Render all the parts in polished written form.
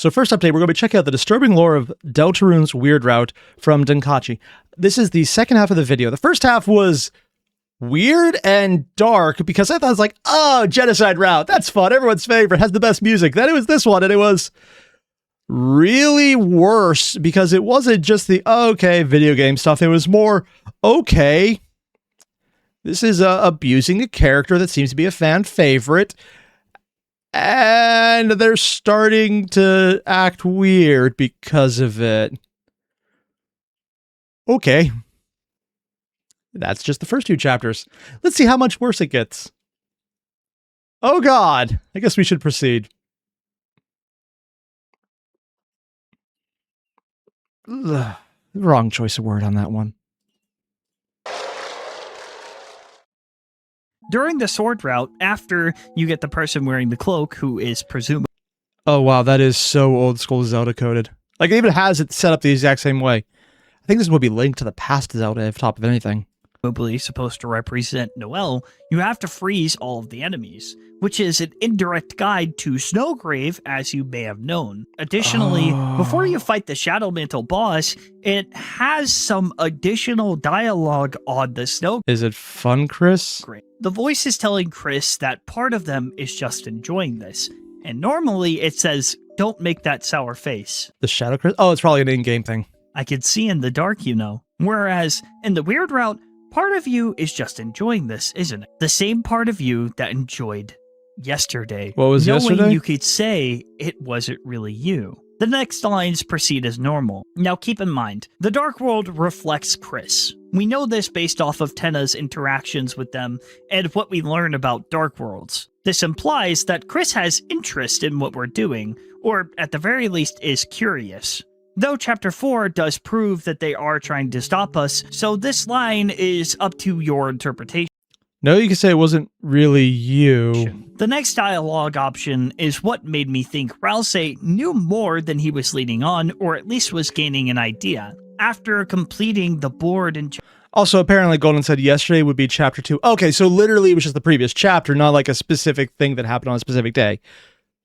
So first update, we're going to be checking out the disturbing lore of Deltarune's Weird Route from Duncachi. This is the second half of the video. The first half was weird and dark because I thought it was like, oh, Genocide Route, that's fun, everyone's favorite, has the best music. Then it was this one, and it was really worse because it wasn't just the, okay, video game stuff. It was more, okay, this is abusing a character that seems to be a fan favorite. And they're starting to act weird because of it. Okay. That's just the first two chapters. Let's see how much worse it gets. Oh God. I guess we should proceed. Ugh. Wrong choice of word on that one. During the sword route, after you get the person wearing the cloak, who is presumably... Oh wow, that is so old school Zelda coded. Like it even has it set up the exact same way. I think this would be linked to the past Zelda if top of anything. Supposed to represent Noelle, you have to freeze all of the enemies, which is an indirect guide to Snowgrave, as you may have known. Additionally, before you fight the Shadow Mantle boss, it has some additional dialogue on the snow. Is it fun, Chris? Great. The voice is telling Chris that part of them is just enjoying this, and normally it says, don't make that sour face. The Shadow Chris? Oh, it's probably an in-game thing. I could see in the dark, you know. Whereas, in the Weird Route, part of you is just enjoying this, isn't it? The same part of you that enjoyed yesterday. What was knowing yesterday? You could say it wasn't really you. The next lines proceed as normal. Now keep in mind, the Dark World reflects Chris. We know this based off of Tenna's interactions with them and what we learn about Dark Worlds. This implies that Chris has interest in what we're doing, or at the very least is curious. Though Chapter 4 does prove that they are trying to stop us, so this line is up to your interpretation. No, you can say it wasn't really you. The next dialogue option is what made me think Rousey knew more than he was leading on, or at least was gaining an idea. After completing the board and... Also, apparently Golden said yesterday would be Chapter 2. Okay, so literally it was just the previous chapter, not like a specific thing that happened on a specific day.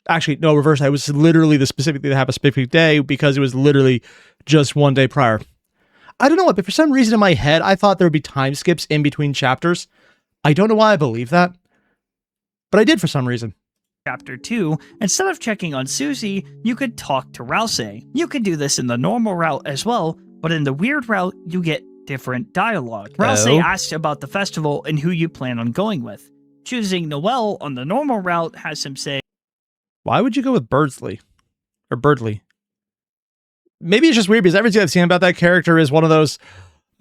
Actually, no, reverse. I was literally the specific thing that happened a specific day because it was literally just one day prior. I don't know what, but for some reason in my head, I thought there would be time skips in between chapters. I don't know why I believe that, but I did for some reason. Chapter 2, instead of checking on Susie, you could talk to Rousey. You could do this in the normal route as well, but in the weird route, you get different dialogue. Rousey asked about the festival and who you plan on going with. Choosing Noelle on the normal route has him say, why would you go with Birdsley? Or Birdley? Maybe it's just weird because everything I've seen about that character is one of those,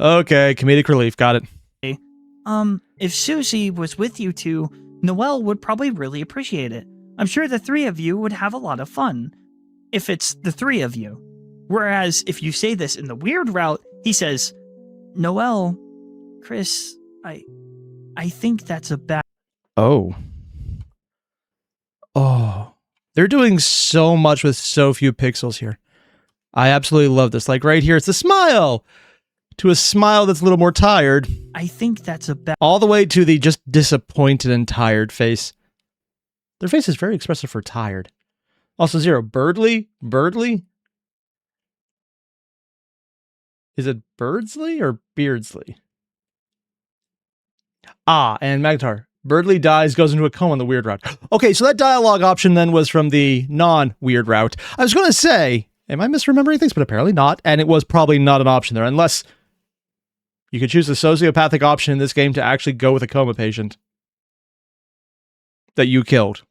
okay, comedic relief, got it. If Susie was with you two, Noelle would probably really appreciate it. I'm sure the three of you would have a lot of fun. If it's the three of you. Whereas if you say this in the weird route, he says, Noelle, Chris, I think that's a bad... Oh. They're doing so much with so few pixels here. I absolutely love this. Like right here, it's a smile to a smile that's a little more tired. I think that's a bad... All the way to the just disappointed and tired face. Their face is very expressive for tired. Also, zero. Birdley? Birdley? Is it Birdsley or Beardsley? Ah, and Magnetar. Birdley dies, goes into a coma on the weird route. Okay, so that dialogue option then was from the non-weird route. I was going to say, am I misremembering things? But apparently not, and it was probably not an option there, unless you could choose the sociopathic option in this game to actually go with a coma patient that you killed.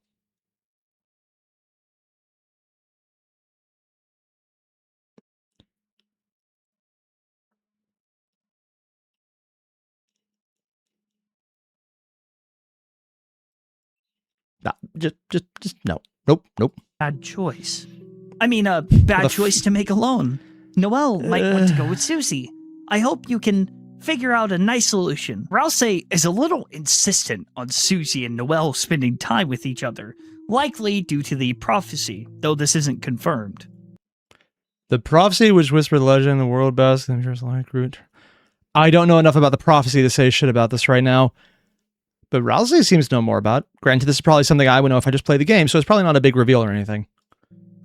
Nah, just no. Nope. Bad choice. I mean, a bad choice to make alone. Noelle might want to go with Susie. I hope you can figure out a nice solution. Rousey is a little insistent on Susie and Noelle spending time with each other, likely due to the prophecy, though this isn't confirmed. The prophecy which whispered legend, the world best, and just like root. I don't know enough about the prophecy to say shit about this right now. But Rousey seems to know more about. Granted, this is probably something I would know if I just play the game, so it's probably not a big reveal or anything.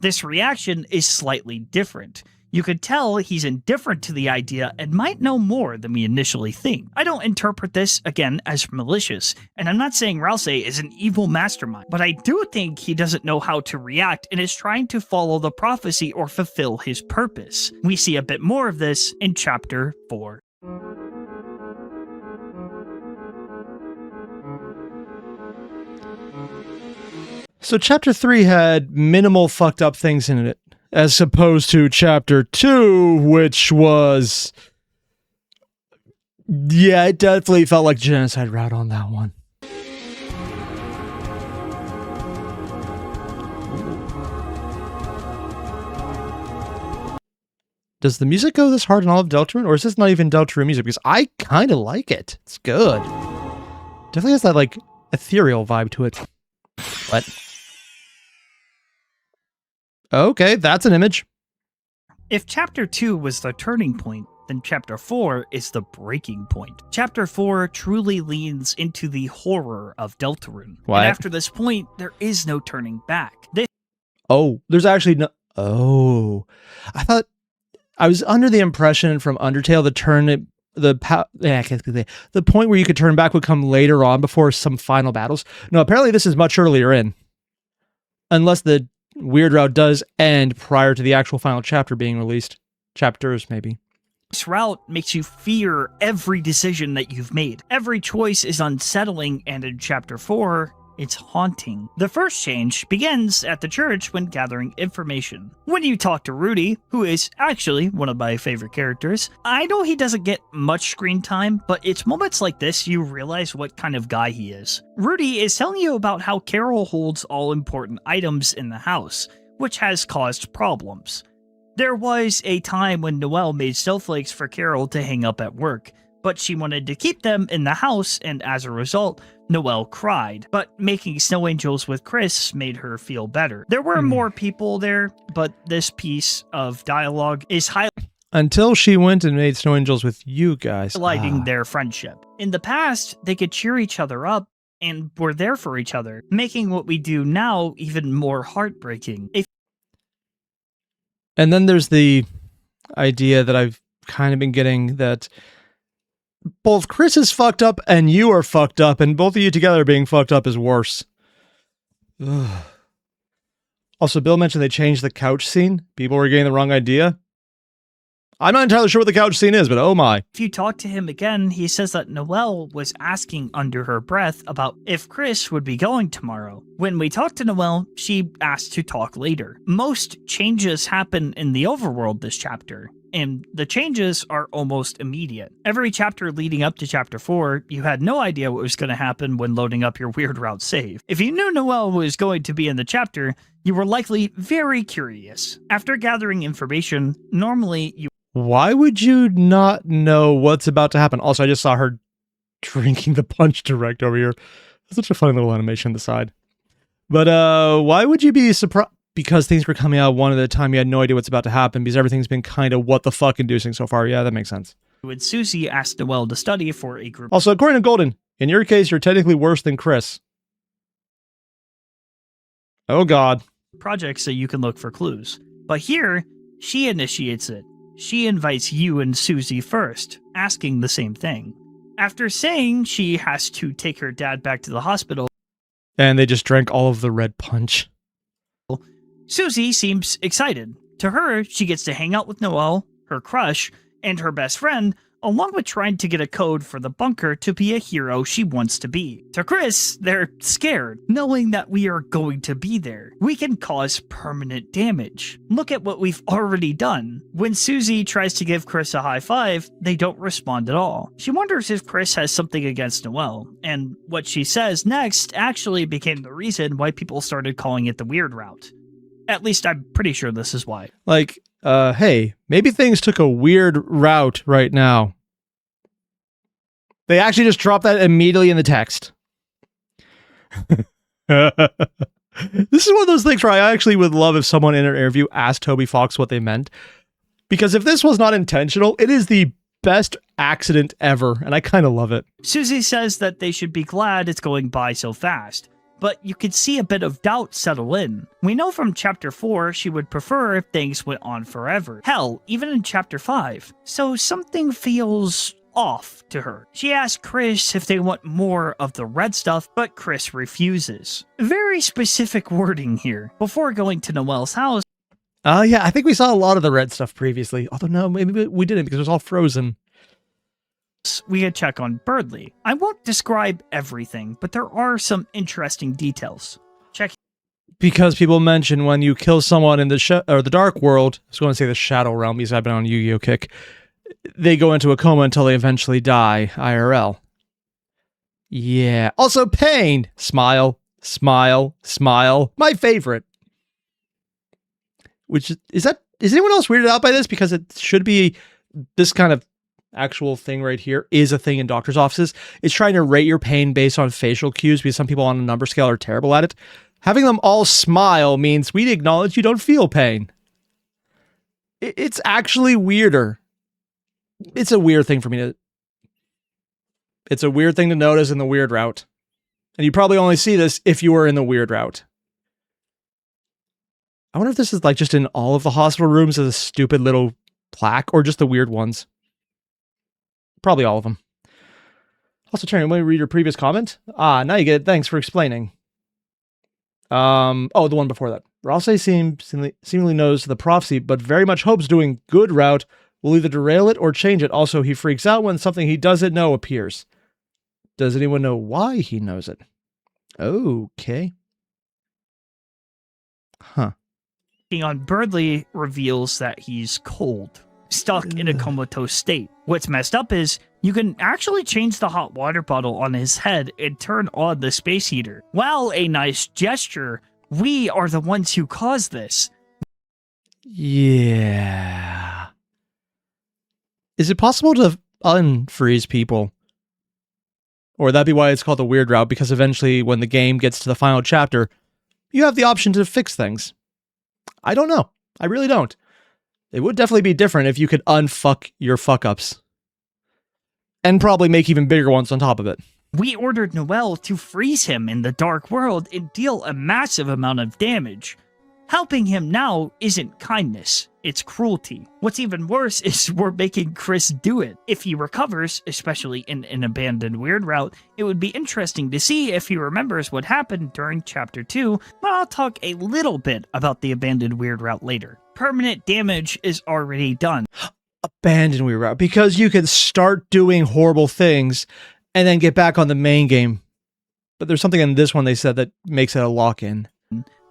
This reaction is slightly different. You could tell he's indifferent to the idea and might know more than we initially think. I don't interpret this, again, as malicious, and I'm not saying Rouse is an evil mastermind, but I do think he doesn't know how to react and is trying to follow the prophecy or fulfill his purpose. We see a bit more of this in Chapter 4. So Chapter 3 had minimal fucked up things in it, as opposed to Chapter 2, which was... yeah, it definitely felt like genocide route on that one. Does the music go this hard in all of Deltarune, or is this not even Deltarune music? Because I kind of like it. It's good. Definitely has that, like, ethereal vibe to it. What? Okay, that's an image. If Chapter 2 was the turning point, then Chapter 4 is the breaking point. Chapter 4 truly leans into the horror of Deltarune. What? And after this point, there is no turning back. Oh, there's actually no... oh. I thought... I was under the impression from Undertale the point where you could turn back would come later on before some final battles. No, apparently this is much earlier in. Unless the Weird Route does end prior to the actual final chapter being released. Chapters, maybe. This route makes you fear every decision that you've made. Every choice is unsettling, and in Chapter 4, it's haunting. The first change begins at the church when gathering information. When you talk to Rudy, who is actually one of my favorite characters, I know he doesn't get much screen time, but it's moments like this you realize what kind of guy he is. Rudy is telling you about how Carol holds all important items in the house, which has caused problems. There was a time when Noelle made snowflakes for Carol to hang up at work, but she wanted to keep them in the house, and as a result, Noelle cried. But making snow angels with Chris made her feel better. There were more people there, but this piece of dialogue is until she went and made snow angels with you guys. Highlighting their friendship. In the past, they could cheer each other up and were there for each other, making what we do now even more heartbreaking. And then there's the idea that I've kind of been getting that both Chris is fucked up and you are fucked up, and both of you together being fucked up is worse. Ugh. Also, Bill mentioned they changed the couch scene. People were getting the wrong idea. I'm not entirely sure what the couch scene is, but oh my. If you talk to him again, he says that Noelle was asking under her breath about if Chris would be going tomorrow. When we talk to Noelle, she asked to talk later. Most changes happen in the overworld this chapter, and the changes are almost immediate. Every chapter leading up to Chapter 4, you had no idea what was going to happen when loading up your Weird Route save. If you knew Noelle was going to be in the chapter, you were likely very curious. After gathering information, normally you... Why would you not know what's about to happen? Also, I just saw her drinking the punch direct over here. That's such a funny little animation on the side. But why would you be surprised? Because things were coming out one at a time, you had no idea what's about to happen, because everything's been kind of what the fuck inducing so far. Yeah, that makes sense. When Susie asked Noelle to study for a group... Also, according to Golden, in your case, you're technically worse than Chris. Oh god. ...project so you can look for clues. But here, she initiates it. She invites you and Susie first, asking the same thing. After saying she has to take her dad back to the hospital... And they just drank all of the red punch. Susie seems excited. To her, she gets to hang out with Noelle, her crush, and her best friend, along with trying to get a code for the bunker to be a hero she wants to be. To Chris, they're scared, knowing that we are going to be there. We can cause permanent damage. Look at what we've already done. When Susie tries to give Chris a high five, they don't respond at all. She wonders if Chris has something against Noelle, and what she says next actually became the reason why people started calling it the Weird Route. At least I'm pretty sure this is why. Like, hey, maybe things took a weird route right now. They actually just dropped that immediately in the text. This is one of those things where I actually would love if someone in an interview asked Toby Fox what they meant. Because if this was not intentional, it is the best accident ever, and I kind of love it. Susie says that they should be glad it's going by so fast. but you could see a bit of doubt settle in. We know from Chapter 4 she would prefer if things went on forever. Hell, even in Chapter 5. So something feels off to her. She asks Chris if they want more of the red stuff, but Chris refuses. Very specific wording here. Before going to Noelle's house, yeah, I think we saw a lot of the red stuff previously. Although no, maybe we didn't because it was all frozen. we could check on Birdley. I won't describe everything, but there are some interesting details. Check. Because people mention when you kill someone in the Dark World, I was going to say the Shadow Realm because I've been on a Yu-Gi-Oh kick, they go into a coma until they eventually die, IRL. Yeah. Also, pain. Smile, smile, smile. My favorite. Which is anyone else weirded out by this? Because it should be this kind of actual thing right here is a thing in doctor's offices. It's trying to rate your pain based on facial cues because some people on a number scale are terrible at it. Having them all smile means we acknowledge you don't feel pain. It's actually weirder. It's a weird thing for me to... It's a weird thing to notice in the weird route. And you probably only see this if you were in the weird route. I wonder if this is like just in all of the hospital rooms as a stupid little plaque or just the weird ones. Probably all of them. Also, Terry, let me read your previous comment. Now you get it. Thanks for explaining. The one before that. Rosse seemingly knows the prophecy, but very much hopes doing good route will either derail it or change it. Also, he freaks out when something he doesn't know appears. Does anyone know why he knows it? Okay. Huh. On Birdley reveals that he's cold, stuck in a comatose state. What's messed up is you can actually change the hot water bottle on his head and turn on the space heater. While a nice gesture, we are the ones who caused this. Yeah. Is it possible to unfreeze people? Or would that be why it's called the weird route? Because eventually when the game gets to the final chapter, you have the option to fix things. I don't know. I really don't. It would definitely be different if you could unfuck your fuck-ups. And probably make even bigger ones on top of it. We ordered Noelle to freeze him in the Dark World and deal a massive amount of damage. Helping him now isn't kindness, it's cruelty. What's even worse is we're making Chris do it. If he recovers, especially in an abandoned weird route, it would be interesting to see if he remembers what happened during Chapter 2, but I'll talk a little bit about the abandoned weird route later. Permanent damage is already done. Abandoned weird route, because you can start doing horrible things and then get back on the main game. But there's something in this one they said that makes it a lock-in.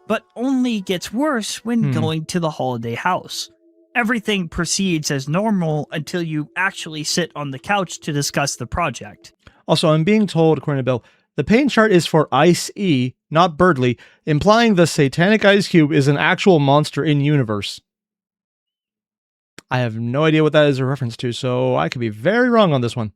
But only gets worse when going to the holiday house. Everything proceeds as normal until you actually sit on the couch to discuss the project. Also, I'm being told, according to Bill, the pain chart is for Ice-E, not Birdley, implying the satanic ice cube is an actual monster in universe. I have no idea what that is a reference to, so I could be very wrong on this one.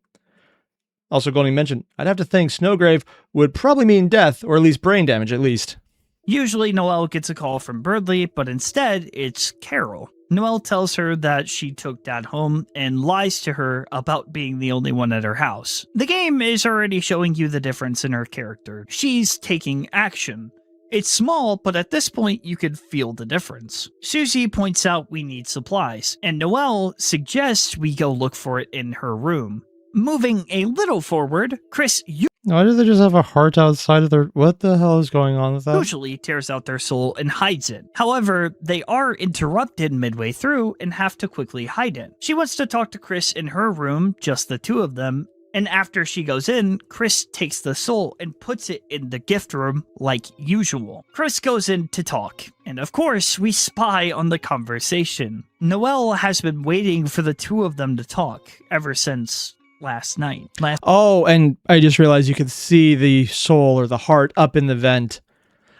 Also, Golding mentioned, I'd have to think Snowgrave would probably mean death, or at least brain damage, at least. Usually Noelle gets a call from Birdley, but instead it's Carol. Noelle tells her that she took Dad home and lies to her about being the only one at her house. The game is already showing you the difference in her character. She's taking action. It's small, but at this point you could feel the difference. Susie points out we need supplies, and Noelle suggests we go look for it in her room. Moving a little forward, Chris why do they just have a heart outside of their... What the hell is going on with that? usually tears out their soul and hides it. However, they are interrupted midway through and have to quickly hide it. She wants to talk to Chris in her room, just the two of them, and after she goes in, Chris takes the soul and puts it in the gift room like usual. Chris goes in to talk, and of course, we spy on the conversation. Noelle has been waiting for the two of them to talk ever since last night. Oh, and I just realized you could see the soul or the heart up in the vent.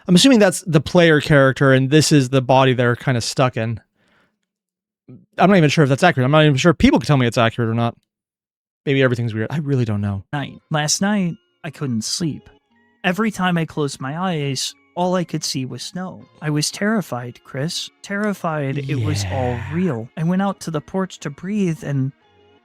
I'm assuming that's the player character, and this is the body they're kind of stuck in. I'm not even sure if that's accurate. I'm not even sure if people can tell me it's accurate or not. Maybe everything's weird. I really don't know. Last night, I couldn't sleep. Every time I closed my eyes, all I could see was snow. I was terrified, Chris. Terrified it was all real. I went out to the porch to breathe, and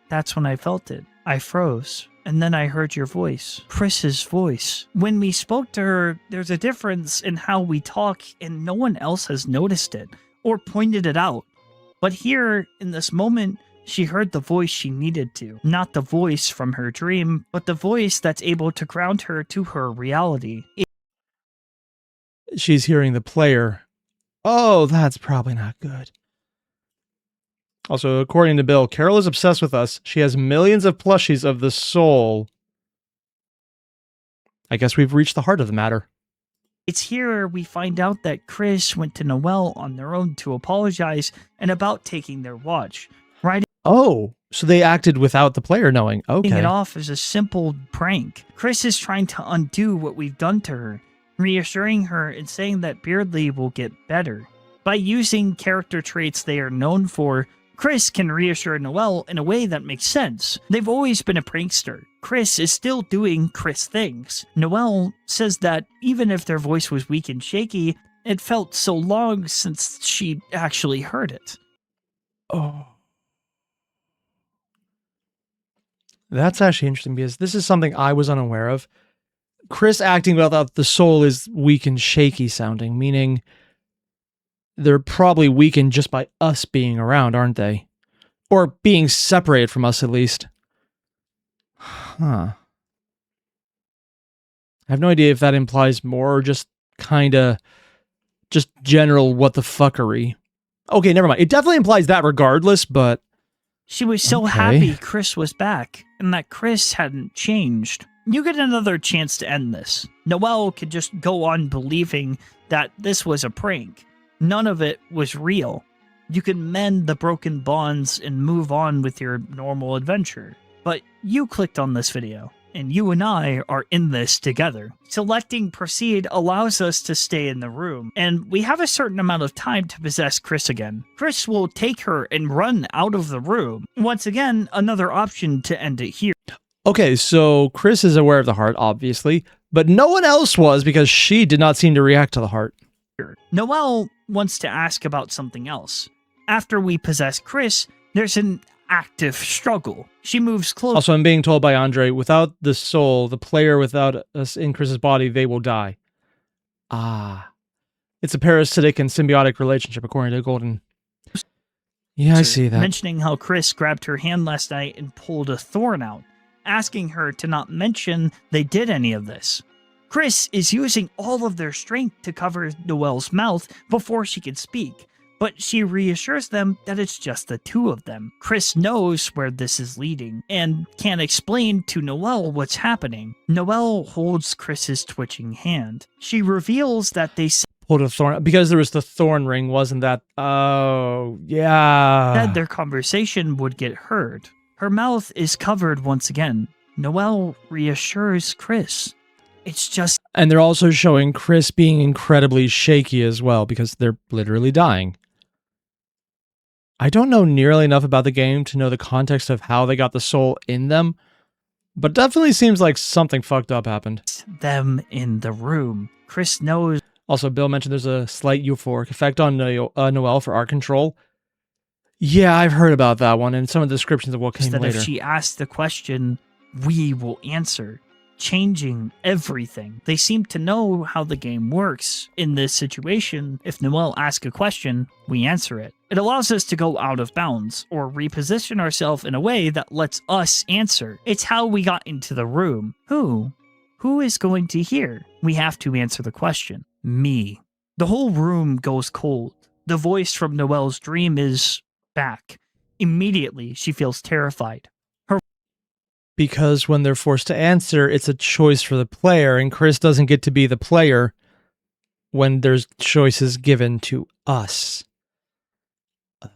that's when I felt it. I froze, and then I heard your voice, Chris's voice. When we spoke to her, there's a difference in how we talk, and no one else has noticed it or pointed it out. But here, in this moment, she heard the voice she needed to. Not the voice from her dream, but the voice that's able to ground her to her reality. She's hearing the player. Oh, that's probably not good. Also, according to Bill, Carol is obsessed with us. She has millions of plushies of the soul. I guess we've reached the heart of the matter. It's here we find out that Chris went to Noelle on their own to apologize and about taking their watch. Right? Oh, so they acted without the player knowing. Okay. It off as a simple prank. Chris is trying to undo what we've done to her, reassuring her and saying that Beardley will get better. By using character traits they are known for, Chris can reassure Noelle in a way that makes sense. They've always been a prankster. Chris is still doing Chris things. Noelle says that even if their voice was weak and shaky, it felt so long since she actually heard it. Oh. That's actually interesting because this is something I was unaware of. Chris acting without the soul is weak and shaky sounding, meaning they're probably weakened just by us being around, aren't they? Or being separated from us, at least. Huh. I have no idea if that implies more or just kinda just general what the fuckery. Okay, never mind. It definitely implies that regardless, but she was so happy Chris was back and that Chris hadn't changed. You get another chance to end this. Noelle could just go on believing that this was a prank. None of it was real. You can mend the broken bonds and move on with your normal adventure. But you clicked on this video, and you and I are in this together. Selecting proceed allows us to stay in the room, and we have a certain amount of time to possess Chris again. Chris will take her and run out of the room. Once again, another option to end it here. Okay, so Chris is aware of the heart, obviously, but no one else was because she did not seem to react to the heart. Noelle wants to ask about something else. After we possess Chris, there's an active struggle. She moves closer. Also, I'm being told by Andre, without the soul, the player without us in Chris's body, they will die. Ah. It's a parasitic and symbiotic relationship, according to Golden. Yeah, I see that. Mentioning how Chris grabbed her hand last night and pulled a thorn out, asking her to not mention they did any of this. Chris is using all of their strength to cover Noelle's mouth before she can speak, but she reassures them that it's just the two of them. Chris knows where this is leading and can explain to Noelle what's happening. Noelle holds Chris's twitching hand. She reveals that they pulled a thorn because there was the thorn ring, wasn't that? Oh, yeah. Said their conversation would get heard. Her mouth is covered once again. Noelle reassures Chris. It's just... And they're also showing Chris being incredibly shaky as well, because they're literally dying. I don't know nearly enough about the game to know the context of how they got the soul in them, but definitely seems like something fucked up happened. Them in the room. Chris knows... Also, Bill mentioned there's a slight euphoric effect on Noelle for art control. Yeah, I've heard about that one, and some of the descriptions of what came later. If she asks the question, we will answer. Changing everything. They seem to know how the game works. In this situation, if Noelle asks a question, we answer it. It allows us to go out of bounds, or reposition ourselves in a way that lets us answer. It's how we got into the room. Who? Who is going to hear? We have to answer the question. Me. The whole room goes cold. The voice from Noelle's dream is back. Immediately, she feels terrified. Because when they're forced to answer, it's a choice for the player, and Chris doesn't get to be the player when there's choices given to us.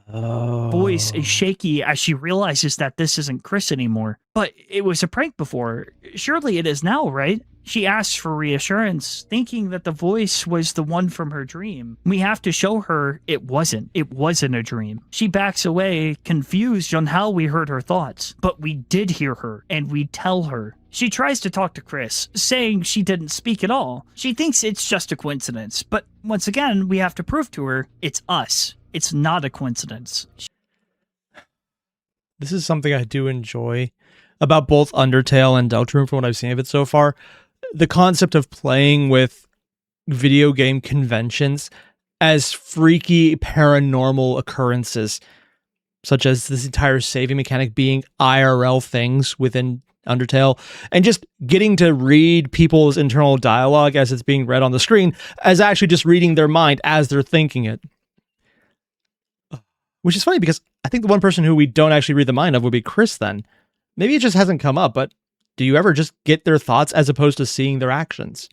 Oh. Voice is shaky as she realizes that this isn't Chris anymore. But it was a prank before. Surely it is now, right? She asks for reassurance, thinking that the voice was the one from her dream. We have to show her it wasn't. It wasn't a dream. She backs away, confused on how we heard her thoughts. But we did hear her, and we tell her. She tries to talk to Chris, saying she didn't speak at all. She thinks it's just a coincidence, but once again, we have to prove to her it's us. It's not a coincidence. This is something I do enjoy about both Undertale and Deltarune from what I've seen of it so far. The concept of playing with video game conventions as freaky paranormal occurrences, such as this entire saving mechanic being IRL things within Undertale, and just getting to read people's internal dialogue as it's being read on the screen, as actually just reading their mind as they're thinking it. Which is funny because I think the one person who we don't actually read the mind of would be Chris then. Maybe it just hasn't come up, but do you ever just get their thoughts as opposed to seeing their actions?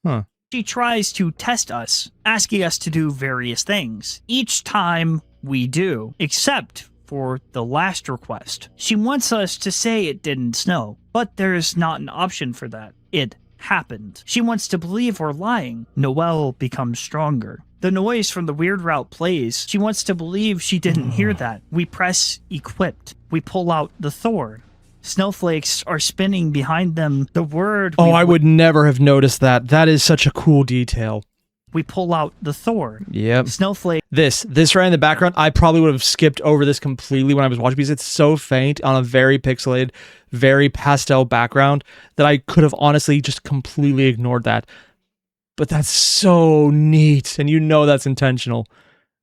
Huh. She tries to test us, asking us to do various things. Each time we do, except for the last request. She wants us to say it didn't snow, but there's not an option for that. It happened. She wants to believe we're lying. Noelle becomes stronger. The noise from the weird route plays. She wants to believe she didn't hear that. We press equipped. We pull out the Thor. Snowflakes are spinning behind them. The word... Oh, I would never have noticed that. That is such a cool detail. We pull out the Thor. Yep. Snowflake. This right in the background, I probably would have skipped over this completely when I was watching because it's so faint on a very pixelated, very pastel background that I could have honestly just completely ignored that. But that's so neat, and you know that's intentional.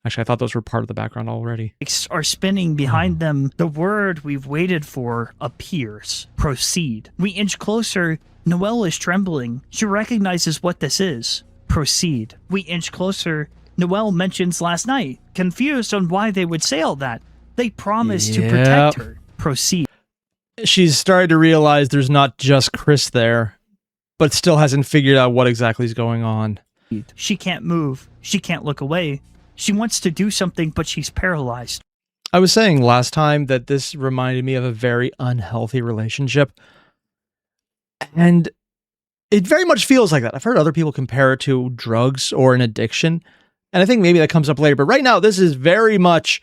Actually, I thought those were part of the background already. Are spinning behind them. The word we've waited for appears. Proceed. We inch closer. Noelle is trembling. She recognizes what this is. Proceed. We inch closer. Noelle mentions last night, confused on why they would say all that. They promised to protect her. Proceed. She's started to realize there's not just Chris there, but still hasn't figured out what exactly is going on. She can't move. She can't look away. She wants to do something, but she's paralyzed. I was saying last time that this reminded me of a very unhealthy relationship. And it very much feels like that. I've heard other people compare it to drugs or an addiction. And I think maybe that comes up later. But right now, this is very much...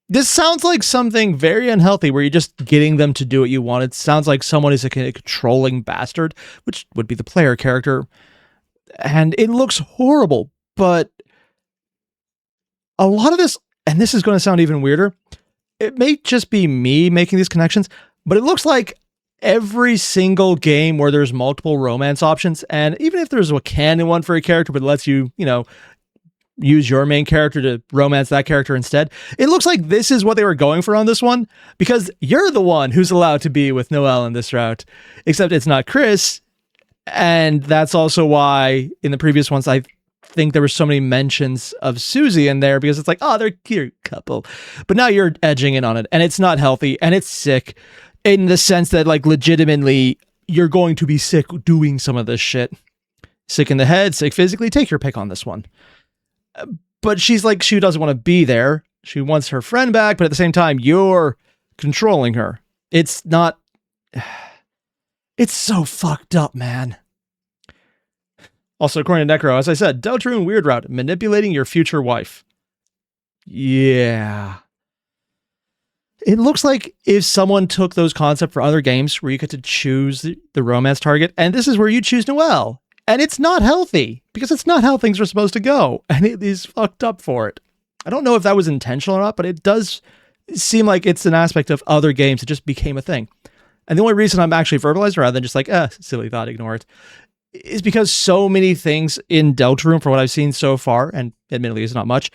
This sounds like something very unhealthy where you're just getting them to do what you want. It sounds like someone is a controlling bastard, which would be the player character. And it looks horrible, but a lot of this, and this is going to sound even weirder, it may just be me making these connections, but it looks like every single game where there's multiple romance options, and even if there's a canon one for a character, but it lets you, use your main character to romance that character instead. It looks like this is what they were going for on this one, because you're the one who's allowed to be with Noelle in this route, except it's not Chris. And that's also why in the previous ones, I think there were so many mentions of Susie in there, because it's like, oh, they're a cute couple. But now you're edging in on it, and it's not healthy, and it's sick in the sense that, like, legitimately, you're going to be sick doing some of this shit. Sick in the head, sick physically, take your pick on this one. But she's like, she doesn't want to be there. She wants her friend back, but at the same time, you're controlling her. It's not... It's so fucked up, man. Also, according to Necro, as I said, Deltarune weird route, manipulating your future wife. Yeah. It looks like if someone took those concepts for other games where you get to choose the romance target, and this is where you choose Noelle. And it's not healthy, because it's not how things are supposed to go, and it is fucked up for it. I don't know if that was intentional or not, but it does seem like it's an aspect of other games that just became a thing. And the only reason I'm actually verbalizing rather than just like, silly thought, ignore it, is because so many things in Deltarune, for what I've seen so far, and admittedly it's not much,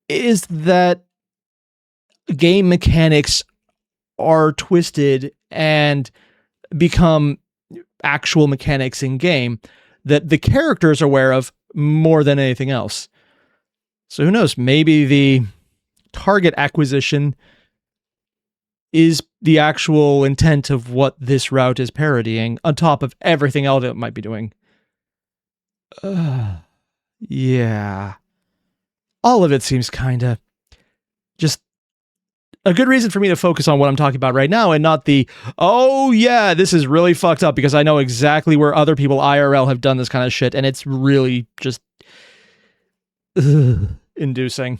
is that game mechanics are twisted and become actual mechanics in game that the characters are aware of more than anything else. So who knows, maybe the target acquisition is the actual intent of what this route is parodying on top of everything else it might be doing. Yeah. All of it seems kind of just a good reason for me to focus on what I'm talking about right now and not the, oh yeah, this is really fucked up, because I know exactly where other people IRL have done this kind of shit, and it's really just inducing.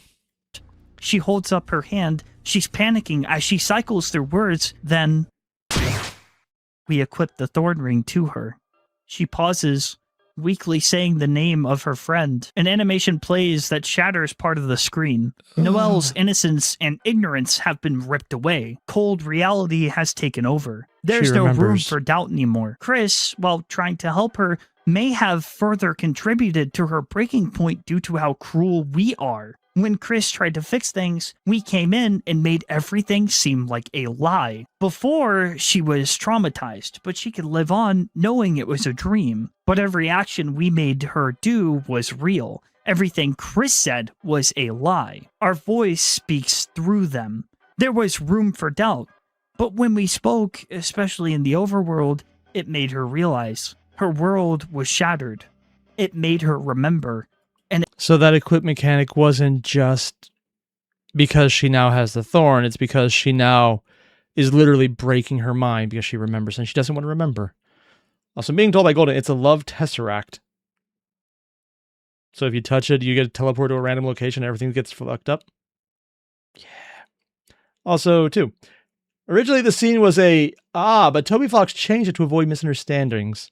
She holds up her hand. She's panicking as she cycles through words. Then we equip the thorn ring to her. She pauses, weakly saying the name of her friend. An animation plays that shatters part of the screen. Noelle's innocence and ignorance have been ripped away. Cold reality has taken over. There's no room for doubt anymore. Chris, while trying to help her, may have further contributed to her breaking point due to how cruel we are. When Chris tried to fix things, we came in and made everything seem like a lie. Before, she was traumatized, but she could live on knowing it was a dream. But every action we made her do was real. Everything Chris said was a lie. Our voice speaks through them. There was room for doubt. But when we spoke, especially in the overworld, it made her realize. Her world was shattered. It made her remember. So that equip mechanic wasn't just because she now has the thorn, it's because she now is literally breaking her mind because she remembers and she doesn't want to remember. Also, being told by Golden, it's a love tesseract. So if you touch it, you get teleported to a random location and everything gets fucked up. Yeah. Also, too, originally the scene was but Toby Fox changed it to avoid misunderstandings.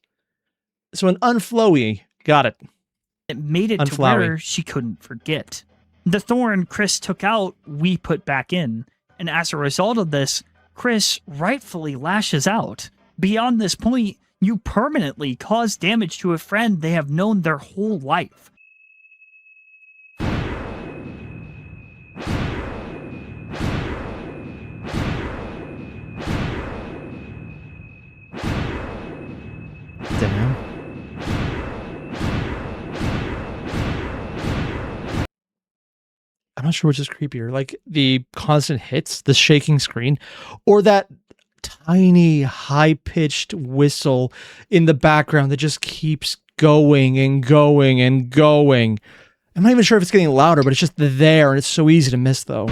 So an unflowy, got it. It made it to where she couldn't forget. The thorn Chris took out, we put back in. And as a result of this, Chris rightfully lashes out. Beyond this point, you permanently cause damage to a friend they have known their whole life. Damn. I'm not sure which is creepier, like the constant hits, the shaking screen, or that tiny high-pitched whistle in the background that just keeps going and going and going. I'm not even sure if it's getting louder, but it's just there, and it's so easy to miss, though.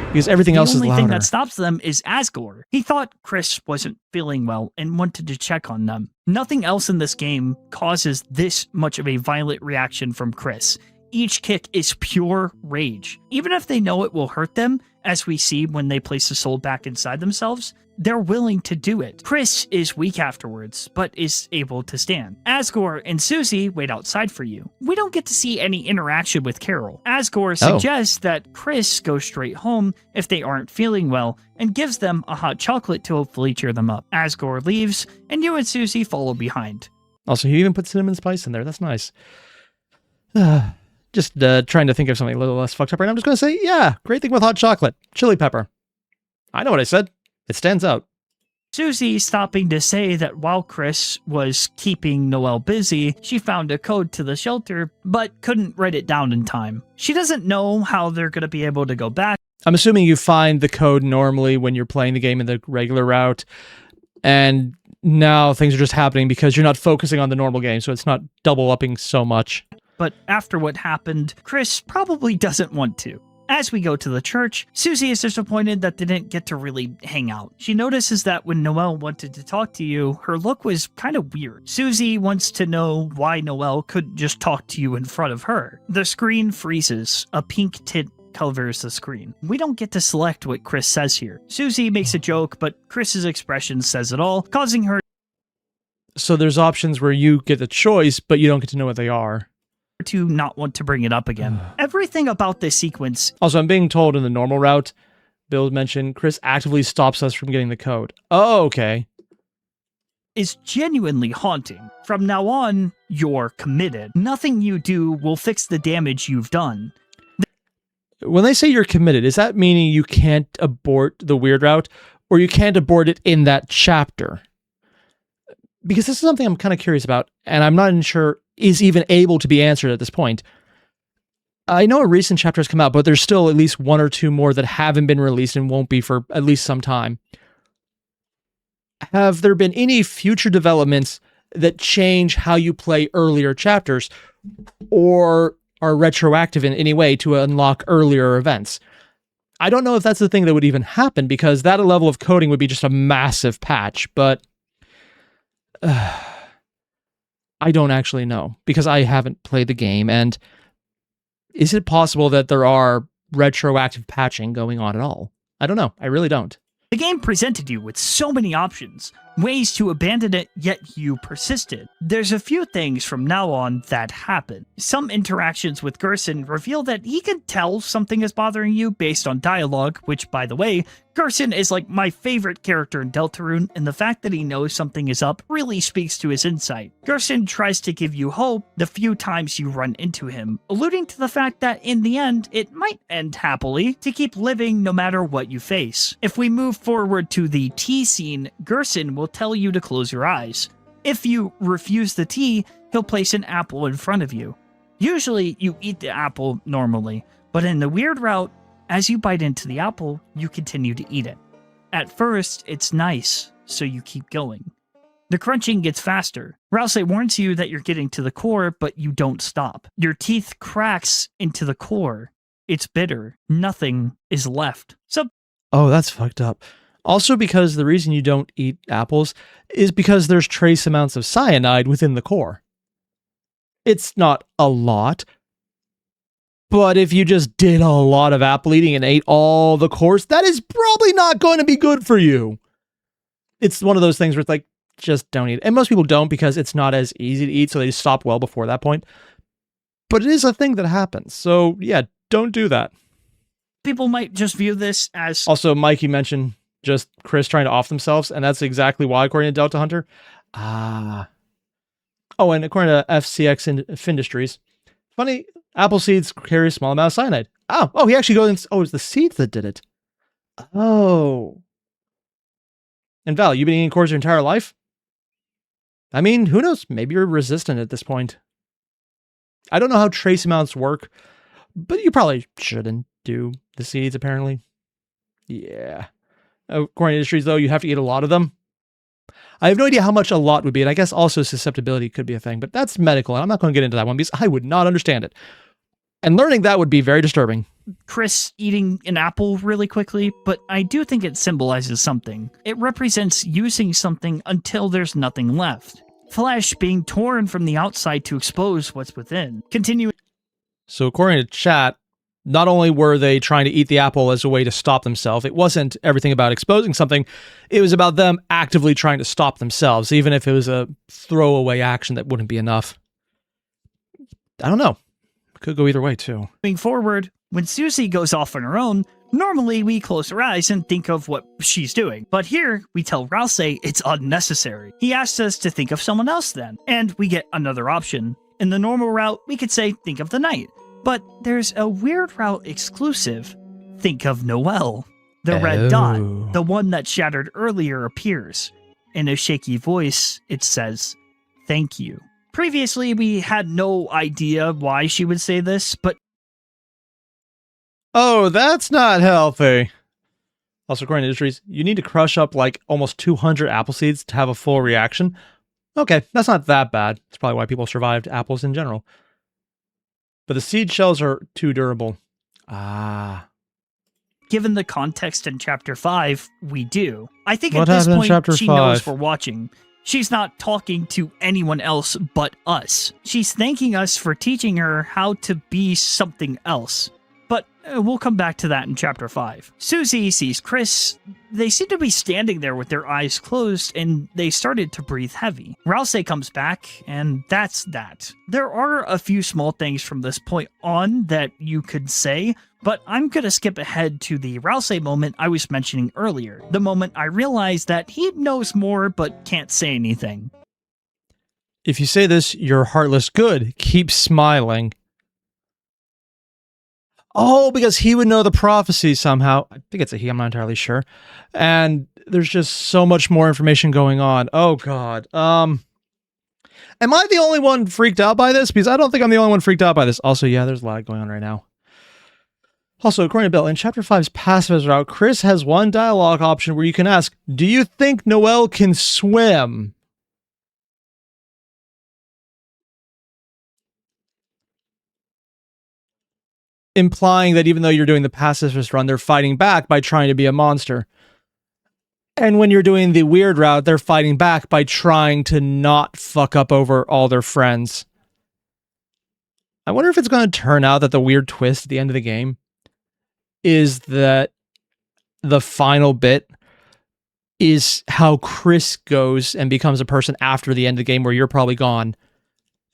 Because everything else is louder. The only thing that stops them is Asgore. He thought Chris wasn't feeling well and wanted to check on them. Nothing else in this game causes this much of a violent reaction from Chris. Each kick is pure rage. Even if they know it will hurt them, as we see when they place the soul back inside themselves, they're willing to do it. Chris is weak afterwards, but is able to stand. Asgore and Susie wait outside for you. We don't get to see any interaction with Carol. Asgore suggests that Chris go straight home if they aren't feeling well, and gives them a hot chocolate to hopefully cheer them up. Asgore leaves, and you and Susie follow behind. Also, he even put cinnamon spice in there. That's nice. Just trying to think of something a little less fucked up right now. I'm just going to say, yeah, great thing with hot chocolate. Chili pepper. I know what I said. It stands out. Susie stopping to say that while Chris was keeping Noelle busy, she found a code to the shelter, but couldn't write it down in time. She doesn't know how they're going to be able to go back. I'm assuming you find the code normally when you're playing the game in the regular route, and now things are just happening because you're not focusing on the normal game, so it's not double-upping so much. But after what happened, Chris probably doesn't want to. As we go to the church, Susie is disappointed that they didn't get to really hang out. She notices that when Noelle wanted to talk to you, her look was kind of weird. Susie wants to know why Noelle couldn't just talk to you in front of her. The screen freezes. A pink tint covers the screen. We don't get to select what Chris says here. Susie makes a joke, but Chris's expression says it all, causing her... So there's options where you get the choice, but you don't get to know what they are. To not want to bring it up again. Everything about this sequence... Also, I'm being told in the normal route, Bill mentioned, Chris actively stops us from getting the code. Oh, okay. Is genuinely haunting. From now on, you're committed. Nothing you do will fix the damage you've done. When they say you're committed, is that meaning you can't abort the weird route, or you can't abort it in that chapter? Because this is something I'm kind of curious about, and I'm not even sure is even able to be answered at this point. I know a recent chapter has come out, but there's still at least one or two more that haven't been released and won't be for at least some time. Have there been any future developments that change how you play earlier chapters, or are retroactive in any way to unlock earlier events? I don't know if that's the thing that would even happen, because that level of coding would be just a massive patch, but... I don't actually know, because I haven't played the game, and is it possible that there are retroactive patching going on at all? I don't know. I really don't. The game presented you with so many options, ways to abandon it, yet you persisted. There's a few things from now on that happen. Some interactions with Gerson reveal that he can tell something is bothering you based on dialogue, which, by the way, Gerson is like my favorite character in Deltarune, and the fact that he knows something is up really speaks to his insight. Gerson tries to give you hope the few times you run into him, alluding to the fact that in the end, it might end happily to keep living no matter what you face. If we move forward to the tea scene, Gerson will tell you to close your eyes. If you refuse the tea, he'll place an apple in front of you. Usually, you eat the apple normally, but in the weird route, as you bite into the apple, you continue to eat it. At first, it's nice, so you keep going. The crunching gets faster. Rousey warns you that you're getting to the core, but you don't stop. Your teeth cracks into the core. It's bitter. Nothing is left. So, oh, that's fucked up. Also, because the reason you don't eat apples is because there's trace amounts of cyanide within the core. It's not a lot, but if you just did a lot of apple eating and ate all the cores, that is probably not going to be good for you. It's one of those things where it's like, just don't eat it. And most people don't because it's not as easy to eat, so they stop well before that point. But it is a thing that happens. So yeah, don't do that. people might just view this as... Also, Mikey mentioned just Chris trying to off themselves, and that's exactly why, according to Delta Hunter. Oh, and according to FCX Industries, funny, apple seeds carry a small amount of cyanide. Oh, he actually goes, it's the seeds that did it. Oh. And Val, you've been eating cores your entire life? I mean, who knows? Maybe you're resistant at this point. I don't know how trace amounts work, but you probably shouldn't do the seeds, apparently. Yeah. According to Industries, though, you have to eat a lot of them. I have no idea how much a lot would be, and I guess also susceptibility could be a thing, but that's medical, and I'm not going to get into that one because I would not understand it. And learning that would be very disturbing. Chris eating an apple really quickly, but I do think it symbolizes something. It represents using something until there's nothing left. Flesh being torn from the outside to expose what's within. Continue. So according to chat, not only were they trying to eat the apple as a way to stop themselves, it wasn't everything about exposing something, it was about them actively trying to stop themselves, even if it was a throwaway action that wouldn't be enough. I don't know. Could go either way, too. Moving forward, when Susie goes off on her own, normally we close our eyes and think of what she's doing. But here, we tell Rousey it's unnecessary. He asks us to think of someone else then, and we get another option. In the normal route, we could say think of the night. But there's a weird route exclusive. Think of Noelle. The red dot, the one that shattered earlier, appears. In a shaky voice, it says, "Thank you." Previously, we had no idea why she would say this, but... Oh, that's not healthy. Also, according to Industries, you need to crush up like almost 200 apple seeds to have a full reaction. Okay, that's not that bad. That's probably why people survived apples in general. But the seed shells are too durable. Given the context in Chapter 5, we do. I think What at this happened in point, Chapter she 5? knows we're watching. She's not talking to anyone else but us. She's thanking us for teaching her how to be something else. But we'll come back to that in Chapter 5. Susie sees Chris. They seem to be standing there with their eyes closed, and they started to breathe heavy. Rousey comes back, and that's that. There are a few small things from this point on that you could say, but I'm going to skip ahead to the Rousey moment I was mentioning earlier. The moment I realized that he knows more but can't say anything. If you say this, you're heartless good. Keep smiling. Oh, because he would know the prophecy somehow. I think it's a he, I'm not entirely sure. And there's just so much more information going on. Oh, God. Am I the only one freaked out by this? Because I don't think I'm the only one freaked out by this. Also, yeah, there's a lot going on right now. Also, according to Bill, in Chapter 5's pacifist route, Chris has one dialogue option where you can ask, do you think Noelle can swim? Implying that even though you're doing the pacifist run, they're fighting back by trying to be a monster. And when you're doing the weird route, they're fighting back by trying to not fuck up over all their friends. I wonder if it's going to turn out that the weird twist at the end of the game is that the final bit is how Chris goes and becomes a person after the end of the game where you're probably gone.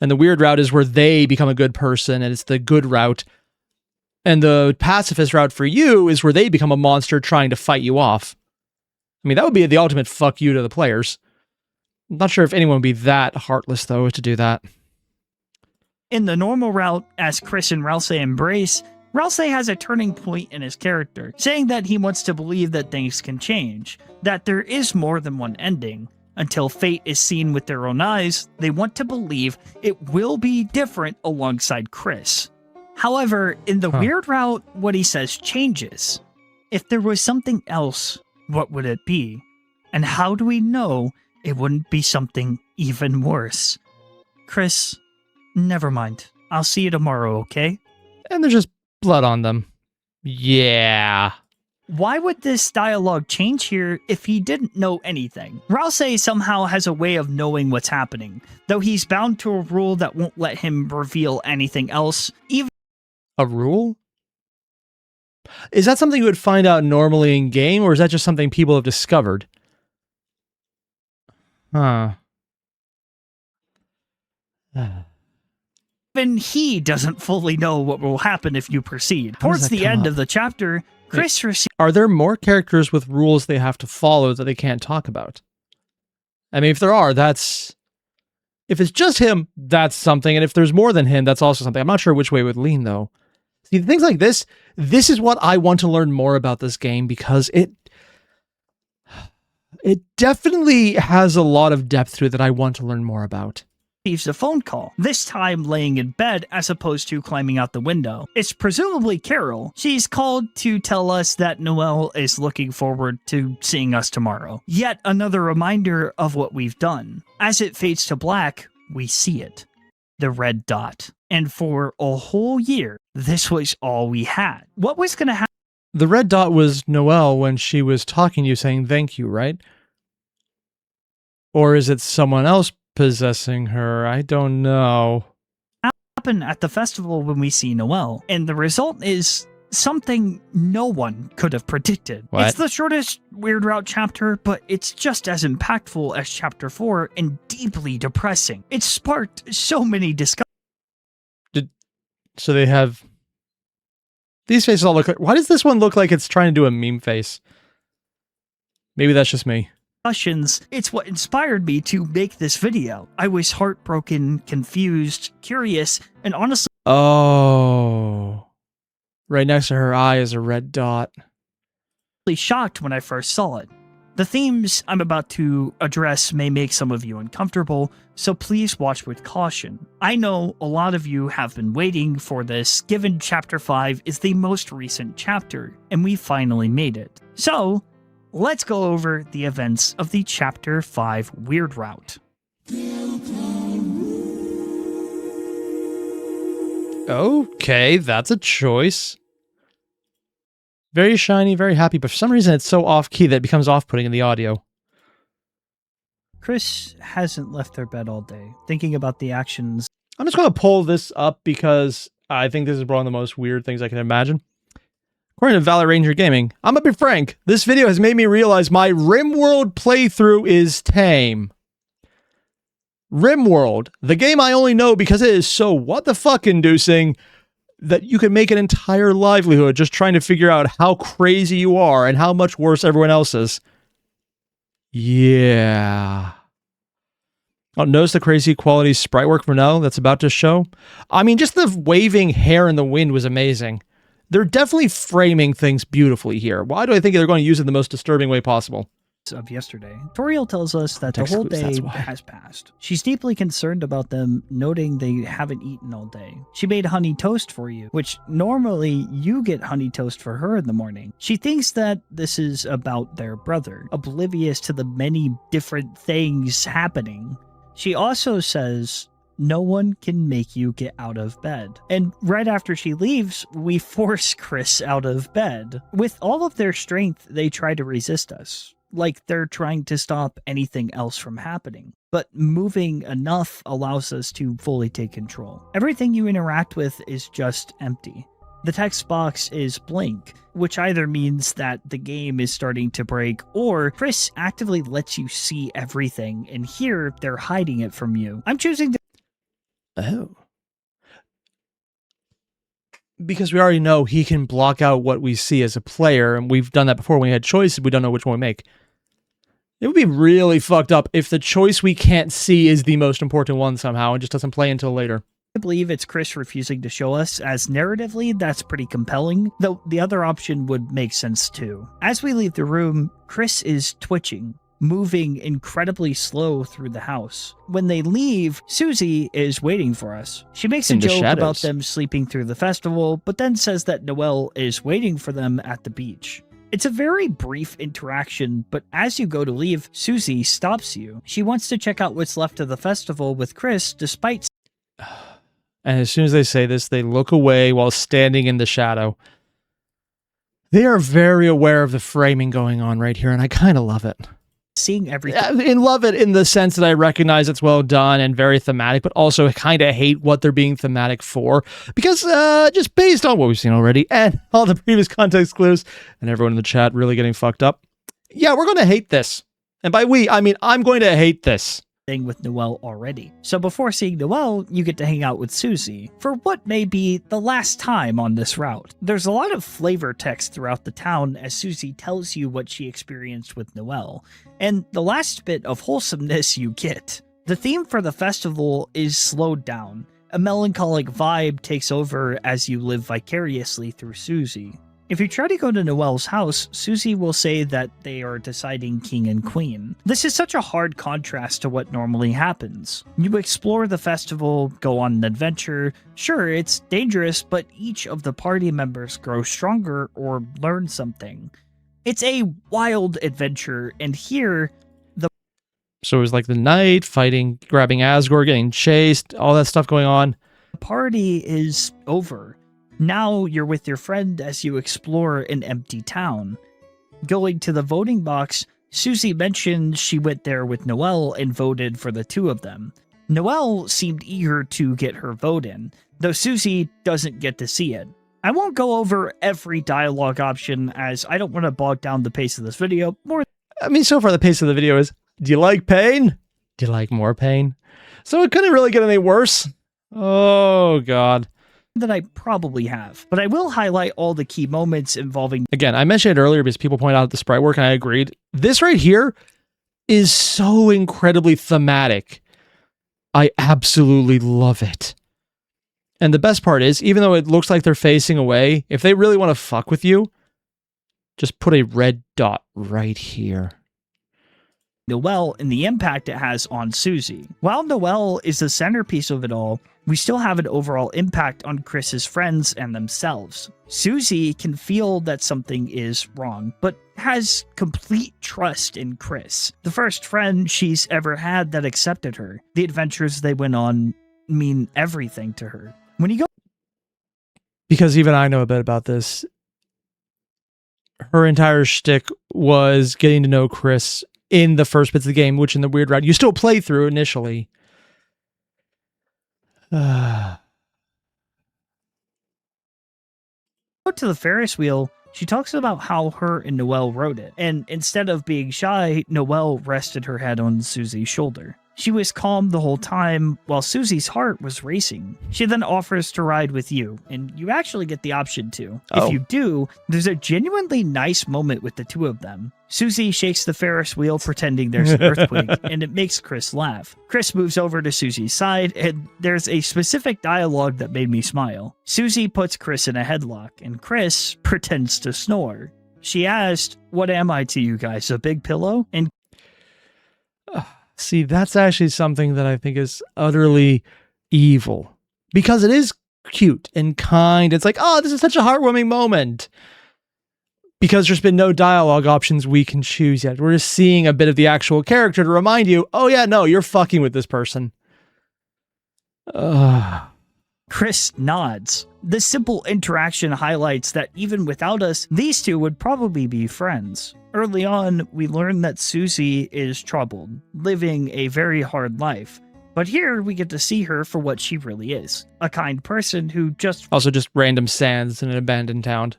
And the weird route is where they become a good person, and it's the good route. And the pacifist route for you is where they become a monster trying to fight you off. I mean, that would be the ultimate fuck you to the players. I'm not sure if anyone would be that heartless, though, to do that. In the normal route, as Chris and Rousey embrace, Rousey has a turning point in his character, saying that he wants to believe that things can change, that there is more than one ending. Until fate is seen with their own eyes, they want to believe it will be different alongside Chris. However, in the weird route, what he says changes. If there was something else, what would it be? And how do we know it wouldn't be something even worse? Chris, never mind. I'll see you tomorrow, okay? And there's just blood on them. Yeah. Why would this dialogue change here if he didn't know anything? Rousey somehow has a way of knowing what's happening, though he's bound to a rule that won't let him reveal anything else, even a rule? Is that something you would find out normally in game, or is that just something people have discovered? Huh. even he doesn't fully know what will happen if you proceed. Towards the end of the chapter, Chris receives... Are there more characters with rules they have to follow that they can't talk about? I mean, if there are, that's... If it's just him, that's something. And if there's more than him, that's also something. I'm not sure which way it would lean, though. See, things like this is what I want to learn more about this game, because it definitely has a lot of depth to it that I want to learn more about. Receives a phone call, this time laying in bed as opposed to climbing out the window. It's presumably Carol. She's called to tell us that Noelle is looking forward to seeing us tomorrow. Yet another reminder of what we've done. As it fades to black, we see it. The red dot. And for a whole year, this was all we had. What was going to happen? The red dot was Noelle when she was talking to you saying thank you, right? Or is it someone else possessing her? I don't know. Happen at the festival when we see Noelle, and the result is something no one could have predicted. What? It's the shortest Weird Route chapter, but it's just as impactful as chapter 4 and deeply depressing. It sparked so many discussions. So they have... These faces all look like... Why does this one look like it's trying to do a meme face? Maybe that's just me. It's what inspired me to make this video. I was heartbroken, confused, curious, and honestly... Oh. Right next to her eye is a red dot. Shocked when I first saw it. The themes I'm about to address may make some of you uncomfortable, so please watch with caution. I know a lot of you have been waiting for this, given Chapter 5 is the most recent chapter, and we finally made it. So, let's go over the events of the Chapter 5 Weird Route. Okay, that's a choice. Very shiny, very happy, but for some reason it's so off-key that it becomes off-putting in the audio. Chris hasn't left their bed all day, thinking about the actions. I'm just going to pull this up because I think this is one of the most weird things I can imagine. According to Valor Ranger Gaming, I'm gonna be frank, this video has made me realize my RimWorld playthrough is tame. RimWorld, the game I only know because it is so what the fuck inducing that you can make an entire livelihood just trying to figure out how crazy you are and how much worse everyone else is. Yeah. Oh, notice the crazy quality sprite work for now that's about to show? I mean, just the waving hair in the wind was amazing. They're definitely framing things beautifully here. Why do I think they're going to use it in the most disturbing way possible? Of yesterday. Toriel tells us that the whole day has passed. She's deeply concerned about them, noting they haven't eaten all day. She made honey toast for you, which normally you get honey toast for her in the morning. She thinks that this is about their brother, oblivious to the many different things happening. She also says, no one can make you get out of bed. And right after she leaves, we force Chris out of bed. With all of their strength, they try to resist us. Like they're trying to stop anything else from happening. But moving enough allows us to fully take control. Everything you interact with is just empty. The text box is blank, which either means that the game is starting to break, or Chris actively lets you see everything, and here they're hiding it from you. I'm choosing to... Oh. Because we already know he can block out what we see as a player, and we've done that before when we had choices, we don't know which one we make. It would be really fucked up if the choice we can't see is the most important one somehow and just doesn't play until later. I believe it's Chris refusing to show us, as narratively that's pretty compelling, though the other option would make sense too. As we leave the room, Chris is twitching, moving incredibly slow through the house. When they leave, Susie is waiting for us. She makes a joke about them sleeping through the festival, but then says that Noelle is waiting for them at the beach. It's a very brief interaction, but as you go to leave, Susie stops you. She wants to check out what's left of the festival with Chris, despite... And as soon as they say this, they look away while standing in the shadow. They are very aware of the framing going on right here, and I kind of love it. Seeing everything. I love it in the sense that I recognize it's well done and very thematic, but also kind of hate what they're being thematic for, because just based on what we've seen already and all the previous context clues and everyone in the chat really getting fucked up, yeah, we're going to hate this. And by we, I mean I'm going to hate this. With Noelle already. So before seeing Noelle, you get to hang out with Susie for what may be the last time on this route. There's a lot of flavor text throughout the town as Susie tells you what she experienced with Noelle, and the last bit of wholesomeness you get. The theme for the festival is slowed down. A melancholic vibe takes over as you live vicariously through Susie. If you try to go to Noelle's house, Susie will say that they are deciding king and queen. This is such a hard contrast to what normally happens. You explore the festival, go on an adventure. Sure, it's dangerous, but each of the party members grows stronger or learn something. It's a wild adventure, and here, So it was like the night, fighting, grabbing Asgore, getting chased, all that stuff going on. The party is over. Now you're with your friend as you explore an empty town. Going to the voting box, Susie mentioned she went there with Noelle and voted for the two of them. Noelle seemed eager to get her vote in, though Susie doesn't get to see it. I won't go over every dialogue option as I don't want to bog down the pace of this video more. I mean, so far the pace of the video is, do you like pain? Do you like more pain? So it couldn't really get any worse. Oh, God. That I probably have, but I will highlight all the key moments involving... Again, I mentioned it earlier because people point out the sprite work and I agreed. This right here is so incredibly thematic. I absolutely love it. And the best part is, even though it looks like they're facing away, if they really want to fuck with you, just put a red dot right here. Noelle and the impact it has on Susie. While Noelle is the centerpiece of it all, we still have an overall impact on Chris's friends and themselves. Susie can feel that something is wrong, but has complete trust in Chris, the first friend she's ever had that accepted her. The adventures they went on mean everything to her. When you go... Because even I know a bit about this. Her entire shtick was getting to know Chris in the first bits of the game, which in the weird route you still play through initially. To the Ferris wheel, she talks about how her and Noelle rode it, and instead of being shy, Noelle rested her head on Susie's shoulder. She was calm the whole time, while Susie's heart was racing. She then offers to ride with you, and you actually get the option to. Oh. If you do, there's a genuinely nice moment with the two of them. Susie shakes the Ferris wheel pretending there's an earthquake, and it makes Chris laugh. Chris moves over to Susie's side, and there's a specific dialogue that made me smile. Susie puts Chris in a headlock, and Chris pretends to snore. She asked, "What am I to you guys, a big pillow?" And see, that's actually something that I think is utterly evil. Because it is cute and kind. It's like, oh, this is such a heartwarming moment. Because there's been no dialogue options we can choose yet. We're just seeing a bit of the actual character to remind you, oh yeah, no, you're fucking with this person. Chris nods. This simple interaction highlights that even without us, these two would probably be friends. Early on, we learn that Susie is troubled, living a very hard life. But here we get to see her for what she really is, a kind person who just Also just random sands in an abandoned town.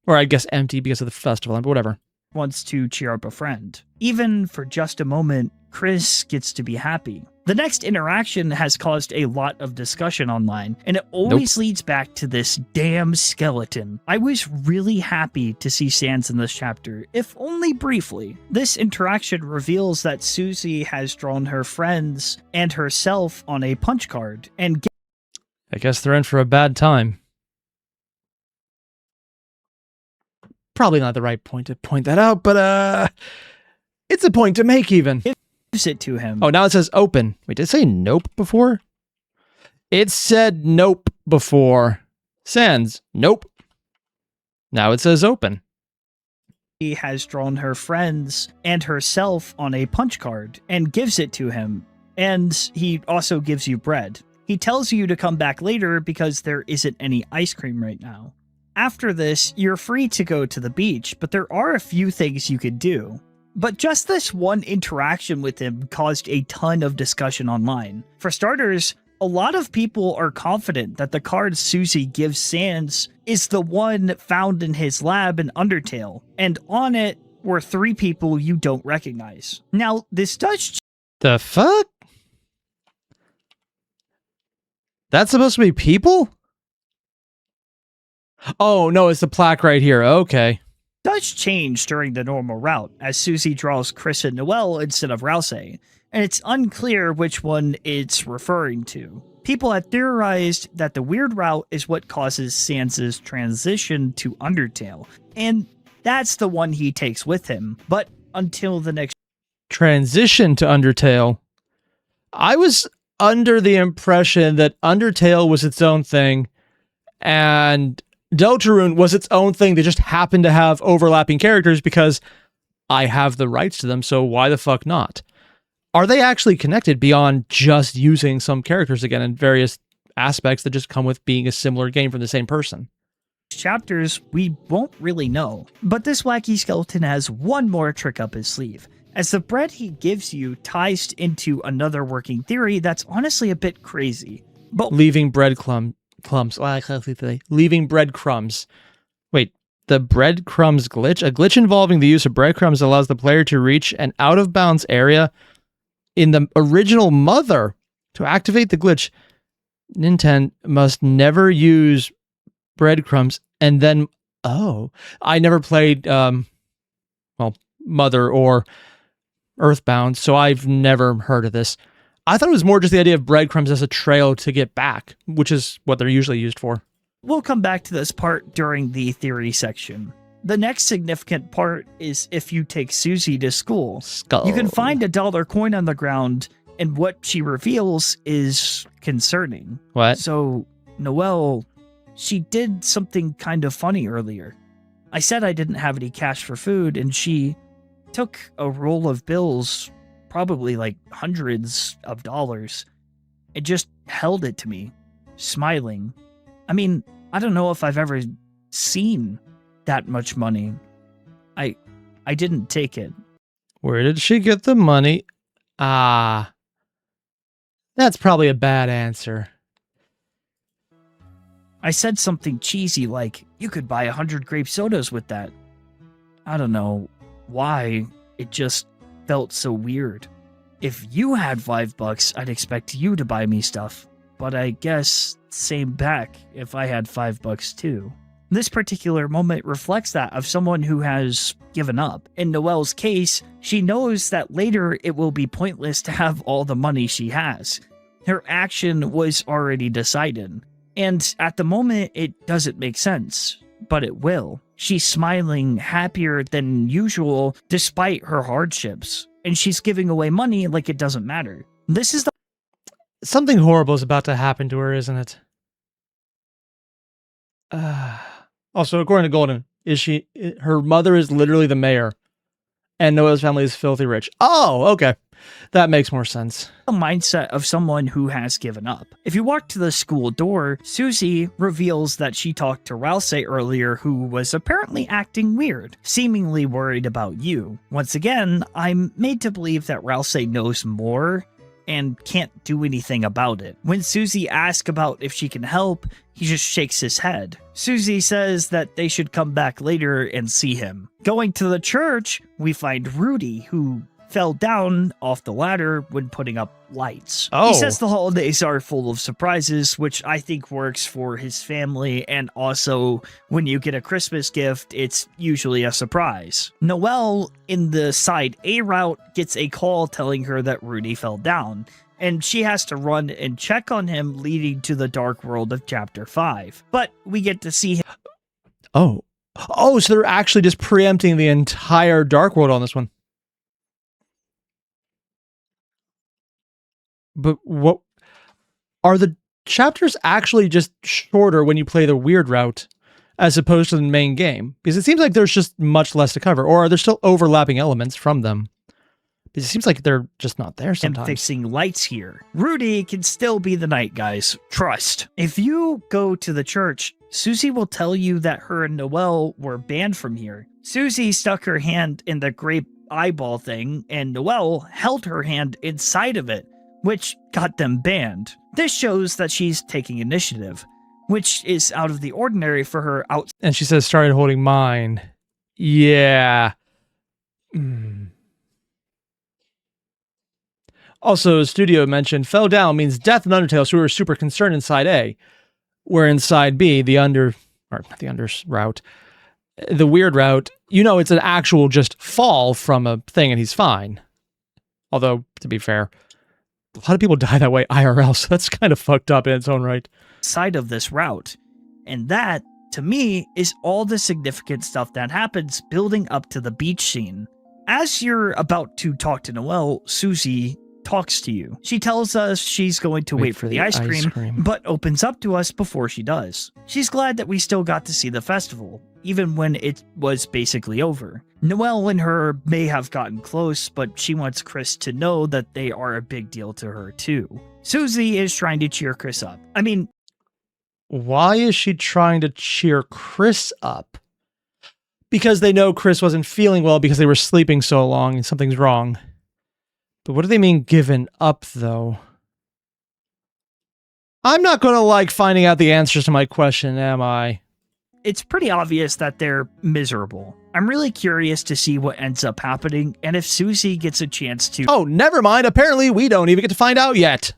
Or I guess empty because of the festival, but whatever. wants to cheer up a friend. Even for just a moment, Chris gets to be happy. The next interaction has caused a lot of discussion online, and it always leads back to this damn skeleton. I was really happy to see Sans in this chapter, if only briefly. This interaction reveals that Susie has drawn her friends and herself on a punch card, and I guess they're in for a bad time. Probably not the right point to point that out, but it's a point to make even. gives it to him. Oh, now it says open. Wait, did it say nope before? It said nope before. Sans, nope. Now it says open. He has drawn her friends and herself on a punch card and gives it to him. And he also gives you bread. He tells you to come back later because there isn't any ice cream right now. After this, you're free to go to the beach, but there are a few things you could do. But just this one interaction with him caused a ton of discussion online. For starters, a lot of people are confident that the card Susie gives Sans is the one found in his lab in Undertale, and on it were 3 people you don't recognize. Now, this does... The fuck? That's supposed to be people? Oh, no, it's the plaque right here. Okay. does change during the normal route, as Susie draws Chris and Noelle instead of Rouse, and it's unclear which one it's referring to. People had theorized that the weird route is what causes Sans's transition to Undertale, and that's the one he takes with him, but until the next transition to Undertale. I was under the impression that Undertale was its own thing, and Deltarune was its own thing. They just happened to have overlapping characters because I have the rights to them, so why the fuck not? Are they actually connected beyond just using some characters again in various aspects that just come with being a similar game from the same person? chapters, we won't really know. But this wacky skeleton has one more trick up his sleeve, as the bread he gives you ties into another working theory that's honestly a bit crazy. But leaving breadcrumbs. Leaving breadcrumbs. Wait, the breadcrumbs glitch? A glitch involving the use of breadcrumbs allows the player to reach an out-of-bounds area in the original Mother. To activate the glitch, Nintendo must never use breadcrumbs and then... Oh, I never played, Mother or Earthbound, so I've never heard of this. I thought it was more just the idea of breadcrumbs as a trail to get back, which is what they're usually used for. we'll come back to this part during the theory section. The next significant part is if you take Susie to school. Skull. You can find a $1 coin on the ground, and what she reveals is concerning. What? So, Noelle, she did something kind of funny earlier. I said I didn't have any cash for food, and she took a roll of bills, probably like hundreds of dollars, and just held it to me, smiling. I mean, I don't know if I've ever seen that much money. I didn't take it. Where did she get the money? Ah. That's probably a bad answer. I said something cheesy like, you could buy 100 grape sodas with that. I don't know why, it just felt so weird. If you had $5, I'd expect you to buy me stuff. But I guess same back if I had $5 too. This particular moment reflects that of someone who has given up. In Noelle's case, she knows that later it will be pointless to have all the money she has. Her action was already decided. And at the moment, it doesn't make sense, but it will. She's smiling, happier than usual, despite her hardships. And she's giving away money like it doesn't matter. This is the... Something horrible is about to happen to her, isn't it? Also, according to Golden, her mother is literally the mayor, and Noelle's family is filthy rich. Oh, okay. That makes more sense. The mindset of someone who has given up. If you walk to the school door, Susie reveals that she talked to Rouse earlier, who was apparently acting weird, seemingly worried about you. Once again, I'm made to believe that Rouse knows more and can't do anything about it. When Susie asks about if she can help, he just shakes his head. Susie says that they should come back later and see him. Going to the church, we find Rudy, who fell down off the ladder when putting up lights. Oh. He says the holidays are full of surprises, which I think works for his family, and also when you get a Christmas gift, it's usually a surprise. Noelle, in the side A route, gets a call telling her that Rudy fell down, and she has to run and check on him, leading to the dark world of Chapter 5. But we get to see him. Oh, so they're actually just preempting the entire dark world on this one. But what are the chapters actually just shorter when you play the weird route as opposed to the main game? Because it seems like there's just much less to cover, or are there still overlapping elements from them? Because it seems like they're just not there sometimes. And fixing lights here. Rudy can still be the knight, guys. Trust. If you go to the church, Susie will tell you that her and Noelle were banned from here. Susie stuck her hand in the grape eyeball thing, and Noelle held her hand inside of it, which got them banned. This shows that she's taking initiative, which is out of the ordinary for her out. And she says, started holding mine. Yeah. Also, studio mentioned fell down means death in Undertale, so we were super concerned in side A. Where in side B, not the under route, the weird route, it's an actual just fall from a thing and he's fine. Although, to be fair, a lot of people die that way IRL, so that's kind of fucked up in its own right. Side of this route. And that, to me, is all the significant stuff that happens building up to the beach scene. As you're about to talk to Noelle, Susie talks to you. She tells us she's going to wait for the ice cream, but opens up to us before she does. She's glad that we still got to see the festival, even when it was basically over. Noelle and her may have gotten close, but she wants Chris to know that they are a big deal to her too. Susie is trying to cheer Chris up. Why is she trying to cheer Chris up? Because they know Chris wasn't feeling well because they were sleeping so long and something's wrong. But what do they mean given up, though? I'm not going to finding out the answers to my question, am I? It's pretty obvious that they're miserable. I'm really curious to see what ends up happening, and if Susie gets a chance to... Oh, never mind. Apparently, we don't even get to find out yet.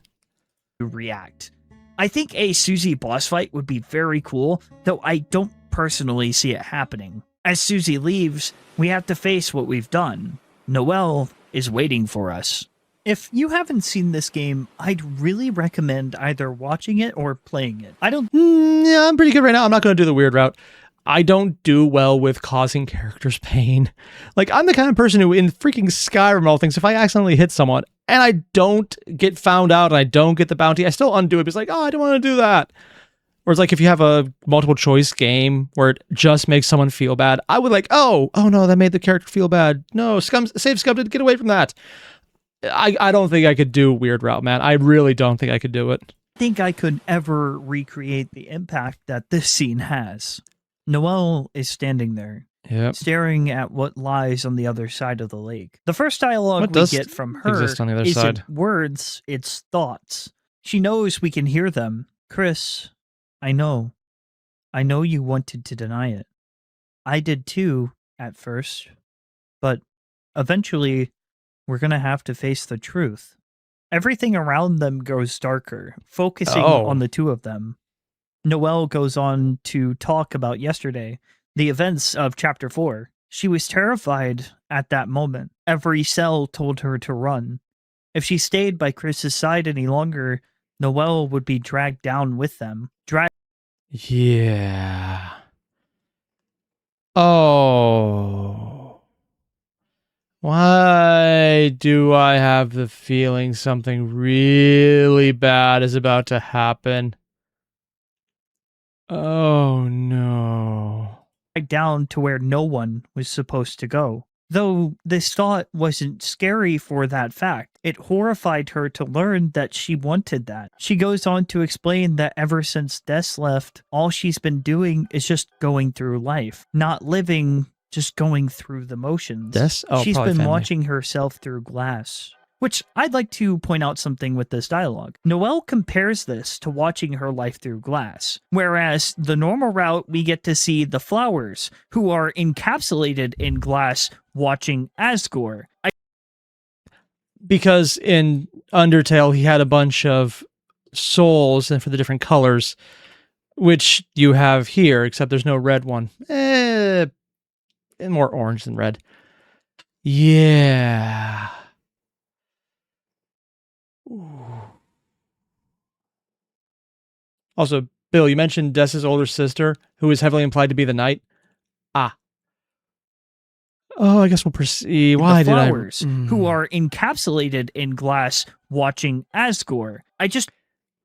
...react. I think a Susie boss fight would be very cool, though I don't personally see it happening. As Susie leaves, we have to face what we've done. Noelle is waiting for us. If you haven't seen this game, I'd really recommend either watching it or playing it. Yeah, I'm pretty good right now. I'm not going to do the weird route. I don't do well with causing characters pain. I'm the kind of person who, in freaking Skyrim, all things, if I accidentally hit someone and I don't get found out and I don't get the bounty, I still undo it. It's I don't want to do that. Whereas if you have a multiple choice game where it just makes someone feel bad, I would oh no, that made the character feel bad. No, save Scum, get away from that. I don't think I could do weird route, man. I really don't think I could do it. I think I could ever recreate the impact that this scene has. Noelle is standing there, staring at what lies on the other side of the lake. The first dialogue we get from her isn't words, it's thoughts. She knows we can hear them. Chris, I know you wanted to deny it. I did too, at first. But eventually, we're going to have to face the truth. Everything around them goes darker, focusing on the two of them. Noelle goes on to talk about yesterday, the events of Chapter 4. She was terrified at that moment. Every cell told her to run. If she stayed by Chris's side any longer, Noelle would be dragged down with them. Yeah. Oh. Why do I have the feeling something really bad is about to happen? Oh no. Down to where no one was supposed to go. Though this thought wasn't scary for that fact, it horrified her to learn that she wanted that. She goes on to explain that ever since Des left, all she's been doing is just going through life, not living, just going through the motions. Des? Oh, she's been family. watching herself through glass. Which I'd like to point out something with this dialogue. Noelle compares this to watching her life through glass, whereas the normal route we get to see the flowers, who are encapsulated in glass, watching Asgore. Because in Undertale, he had a bunch of souls and for the different colors, which you have here, except there's no red one. More orange than red. Yeah. Ooh. Also, Bill, you mentioned Dessa's older sister, who is heavily implied to be the knight. Ah. Oh, I guess we'll proceed. Why the did I? Flowers, who are encapsulated in glass, watching Asgore.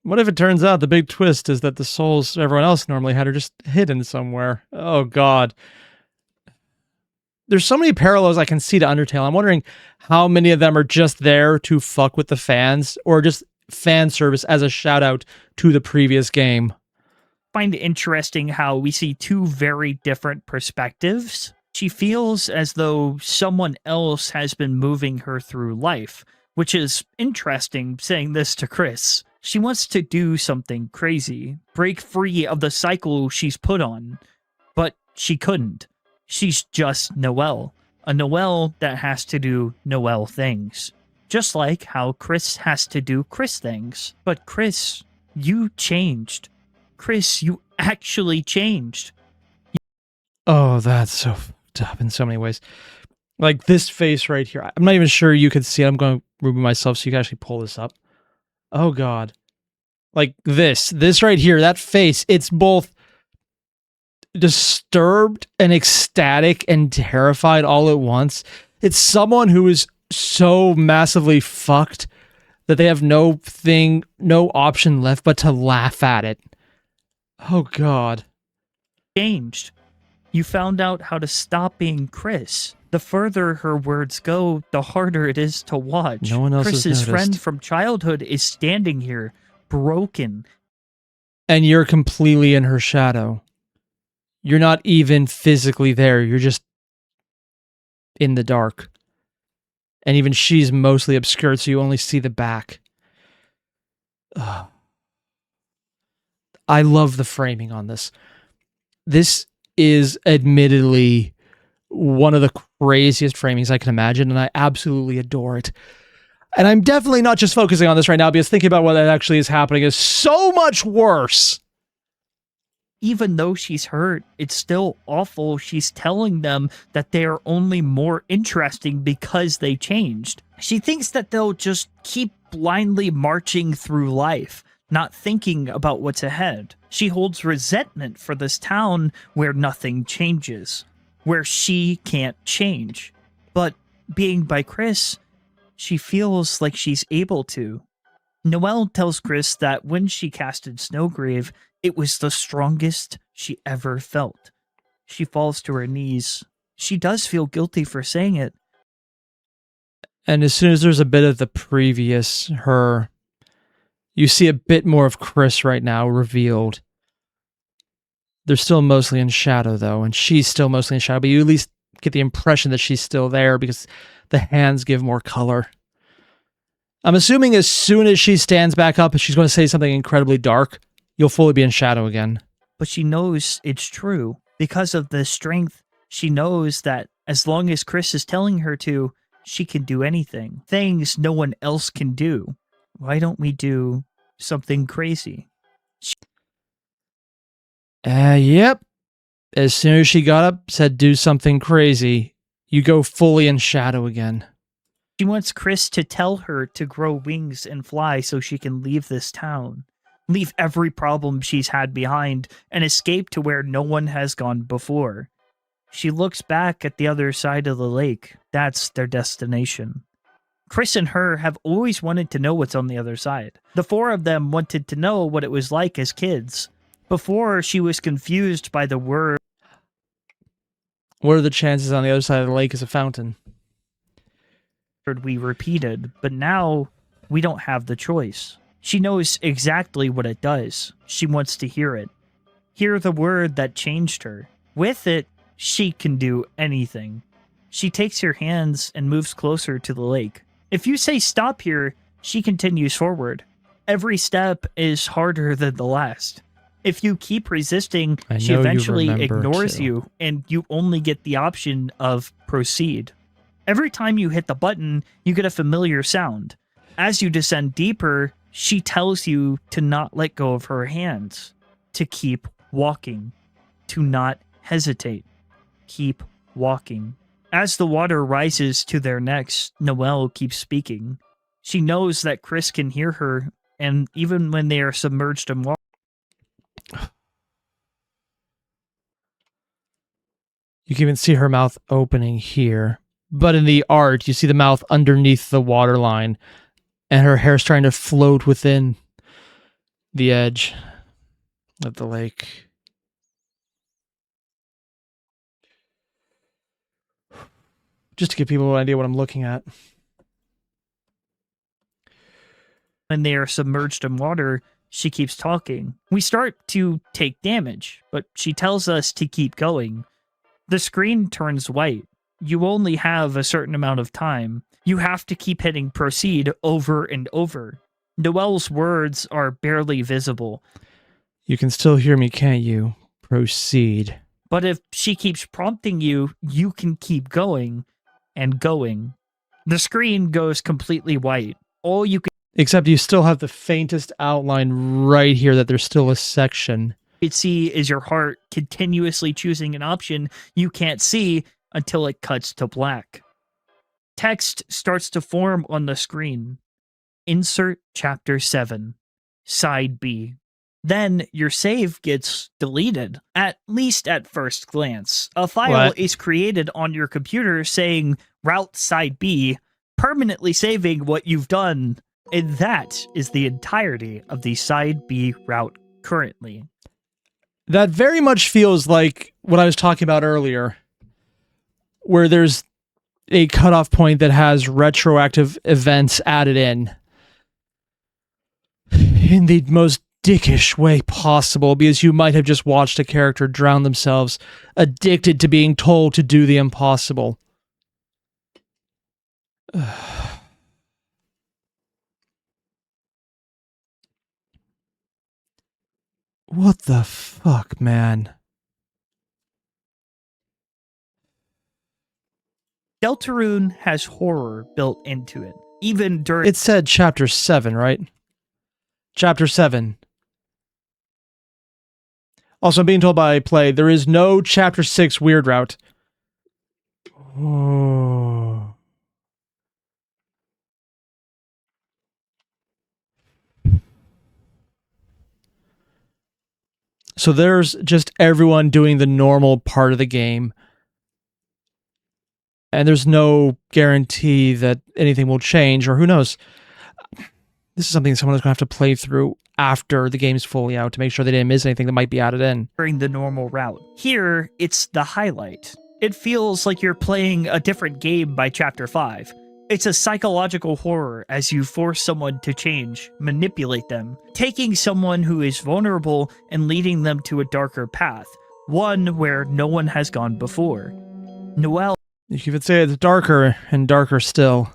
What if it turns out the big twist is that the souls everyone else normally had are just hidden somewhere? Oh, God. There's so many parallels I can see to Undertale. I'm wondering how many of them are just there to fuck with the fans or just fan service as a shout out to the previous game. Find it interesting how we see two very different perspectives. She feels as though someone else has been moving her through life, which is interesting saying this to Chris. She wants to do something crazy, break free of the cycle she's put on, but she couldn't. She's just Noelle, a Noelle that has to do Noelle things. Just like how Chris has to do Chris things. But Chris, you changed. Chris, you actually changed. Oh, that's so fucked up in so many ways. Like this face right here. I'm not even sure you could see it. I'm going to remove myself so you can actually pull this up. Oh, God. Like this right here, that face, it's both disturbed and ecstatic and terrified all at once. It's someone who is so massively fucked that they have no option left but to laugh at it. Oh, God. Changed. You found out how to stop being Chris. The further her words go, the harder it is to watch. No one else Chris's has noticed. friend from childhood is standing here, broken. And you're completely in her shadow. You're not even physically there. You're just in the dark. And even she's mostly obscured, so you only see the back. Ugh. I love the framing on this. This is admittedly one of the craziest framings I can imagine, and I absolutely adore it. And I'm definitely not just focusing on this right now, because thinking about what actually is happening is so much worse. Even though she's hurt, it's still awful. She's telling them that they're only more interesting because they changed. She thinks that they'll just keep blindly marching through life, not thinking about what's ahead. She holds resentment for this town where nothing changes, where she can't change. But being by Chris, she feels like she's able to. Noelle tells Chris that when she casted Snowgrave, it was the strongest she ever felt. She falls to her knees. She does feel guilty for saying it. And as soon as there's a bit of the previous her, you see a bit more of Chris right now revealed. They're still mostly in shadow, though, and she's still mostly in shadow, but you at least get the impression that she's still there because the hands give more color. I'm assuming as soon as she stands back up and she's going to say something incredibly dark, you'll fully be in shadow again. But she knows it's true. Because of the strength, she knows that as long as Chris is telling her to, she can do anything. Things no one else can do. Why don't we do something crazy? Yep. As soon as she got up, said do something crazy, you go fully in shadow again. She wants Chris to tell her to grow wings and fly so she can leave this town. Leave every problem she's had behind and escape to where no one has gone before. She looks back at the other side of the lake. That's their destination. Chris and her have always wanted to know what's on the other side. The four of them wanted to know what it was like as kids. Before, she was confused by the word. What are the chances on the other side of the lake is a fountain? We repeated, but now we don't have the choice. She knows exactly what it does. She wants to hear it. Hear the word that changed her. With it, she can do anything. She takes her hands and moves closer to the lake. If you say stop here, she continues forward. Every step is harder than the last. If you keep resisting, she eventually ignores you, and you only get the option of proceed. Every time you hit the button, you get a familiar sound. As you descend deeper, she tells you to not let go of her hands, to keep walking, to not hesitate. Keep walking. As the water rises to their necks, Noelle keeps speaking. She knows that Chris can hear her, and even when they are submerged in water. You can even see her mouth opening here. But in the art, you see the mouth underneath the waterline, and her hair's trying to float within the edge of the lake. Just to give people an idea what I'm looking at. When they are submerged in water, she keeps talking. We start to take damage, but she tells us to keep going. The screen turns white. You only have a certain amount of time. You have to keep hitting proceed over and over. Noelle's words are barely visible. You can still hear me, can't you? Proceed. But if she keeps prompting you, you can keep going and going. The screen goes completely white. All you can Except you still have the faintest outline right here that there's still a section. see is your heart continuously choosing an option you can't see until it cuts to black. Text starts to form on the screen. Insert Chapter 7, Side B. Then your save gets deleted, at least at first glance. A file is created on your computer saying Route Side B, permanently saving what you've done. And that is the entirety of the Side B route currently. That very much feels like what I was talking about earlier, where there's a cutoff point that has retroactive events added in the most dickish way possible, because you might have just watched a character drown themselves, addicted to being told to do the impossible. What the fuck, man? Deltarune has horror built into it, even during... It said Chapter 7, right? Chapter 7. Also, I'm being told by Play, there is no Chapter 6 weird route. Oh. So there's just everyone doing the normal part of the game. And there's no guarantee that anything will change, or who knows. This is something someone's going to have to play through after the game's fully out to make sure they didn't miss anything that might be added in. During the normal route. Here, it's the highlight. It feels like you're playing a different game by Chapter 5. It's a psychological horror as you force someone to change, manipulate them, taking someone who is vulnerable and leading them to a darker path, one where no one has gone before. Noelle... You could say it's darker and darker still.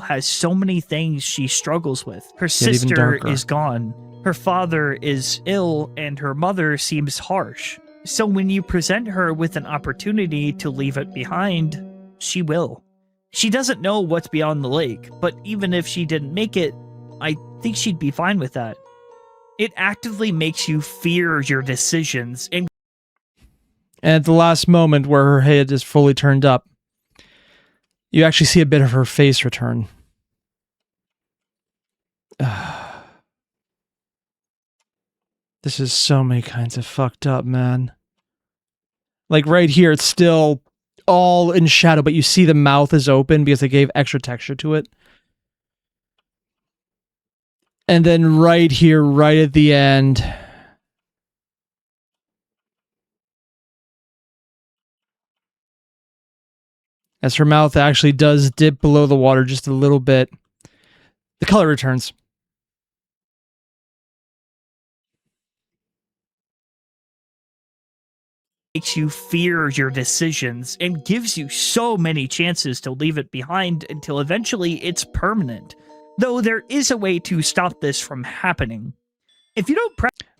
Has so many things she struggles with. Her sister is gone. Her father is ill, and her mother seems harsh. So when you present her with an opportunity to leave it behind, she will. She doesn't know what's beyond the lake, but even if she didn't make it, I think she'd be fine with that. It actively makes you fear your decisions. And at the last moment where her head is fully turned up, you actually see a bit of her face return. This is so many kinds of fucked up, man. Like right here, it's still all in shadow, but you see the mouth is open because they gave extra texture to it. And then right here, right at the end, as her mouth actually does dip below the water just a little bit, the color returns. makes you fear your decisions and gives you so many chances to leave it behind until eventually it's permanent. Though there is a way to stop this from happening. If you don't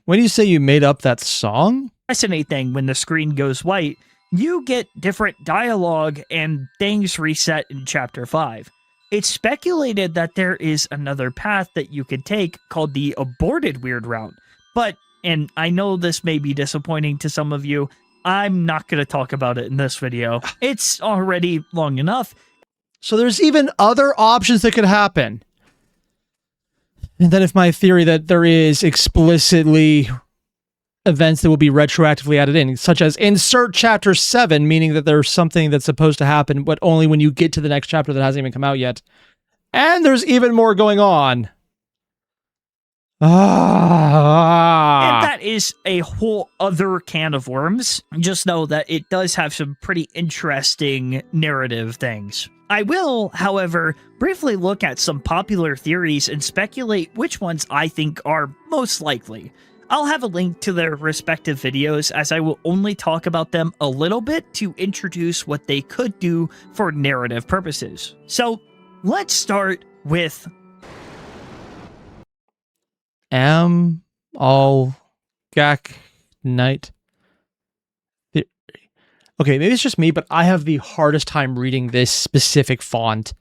When you say you made up that song? press anything when the screen goes white, you get different dialogue and things reset in Chapter 5. It's speculated that there is another path that you could take called the aborted weird route, but, and I know this may be disappointing to some of you, I'm not going to talk about it in this video. It's already long enough. So there's even other options that could happen. And then if my theory that there is explicitly events that will be retroactively added in, such as insert chapter 7, meaning that there's something that's supposed to happen, but only when you get to the next chapter that hasn't even come out yet. And there's even more going on. And that is a whole other can of worms. Just know that it does have some pretty interesting narrative things. I will, however, briefly look at some popular theories and speculate which ones I think are most likely. I'll have a link to their respective videos, as I will only talk about them a little bit to introduce what they could do for narrative purposes. So let's start with all gak night theory. Okay, maybe it's just me, but I have the hardest time reading this specific font.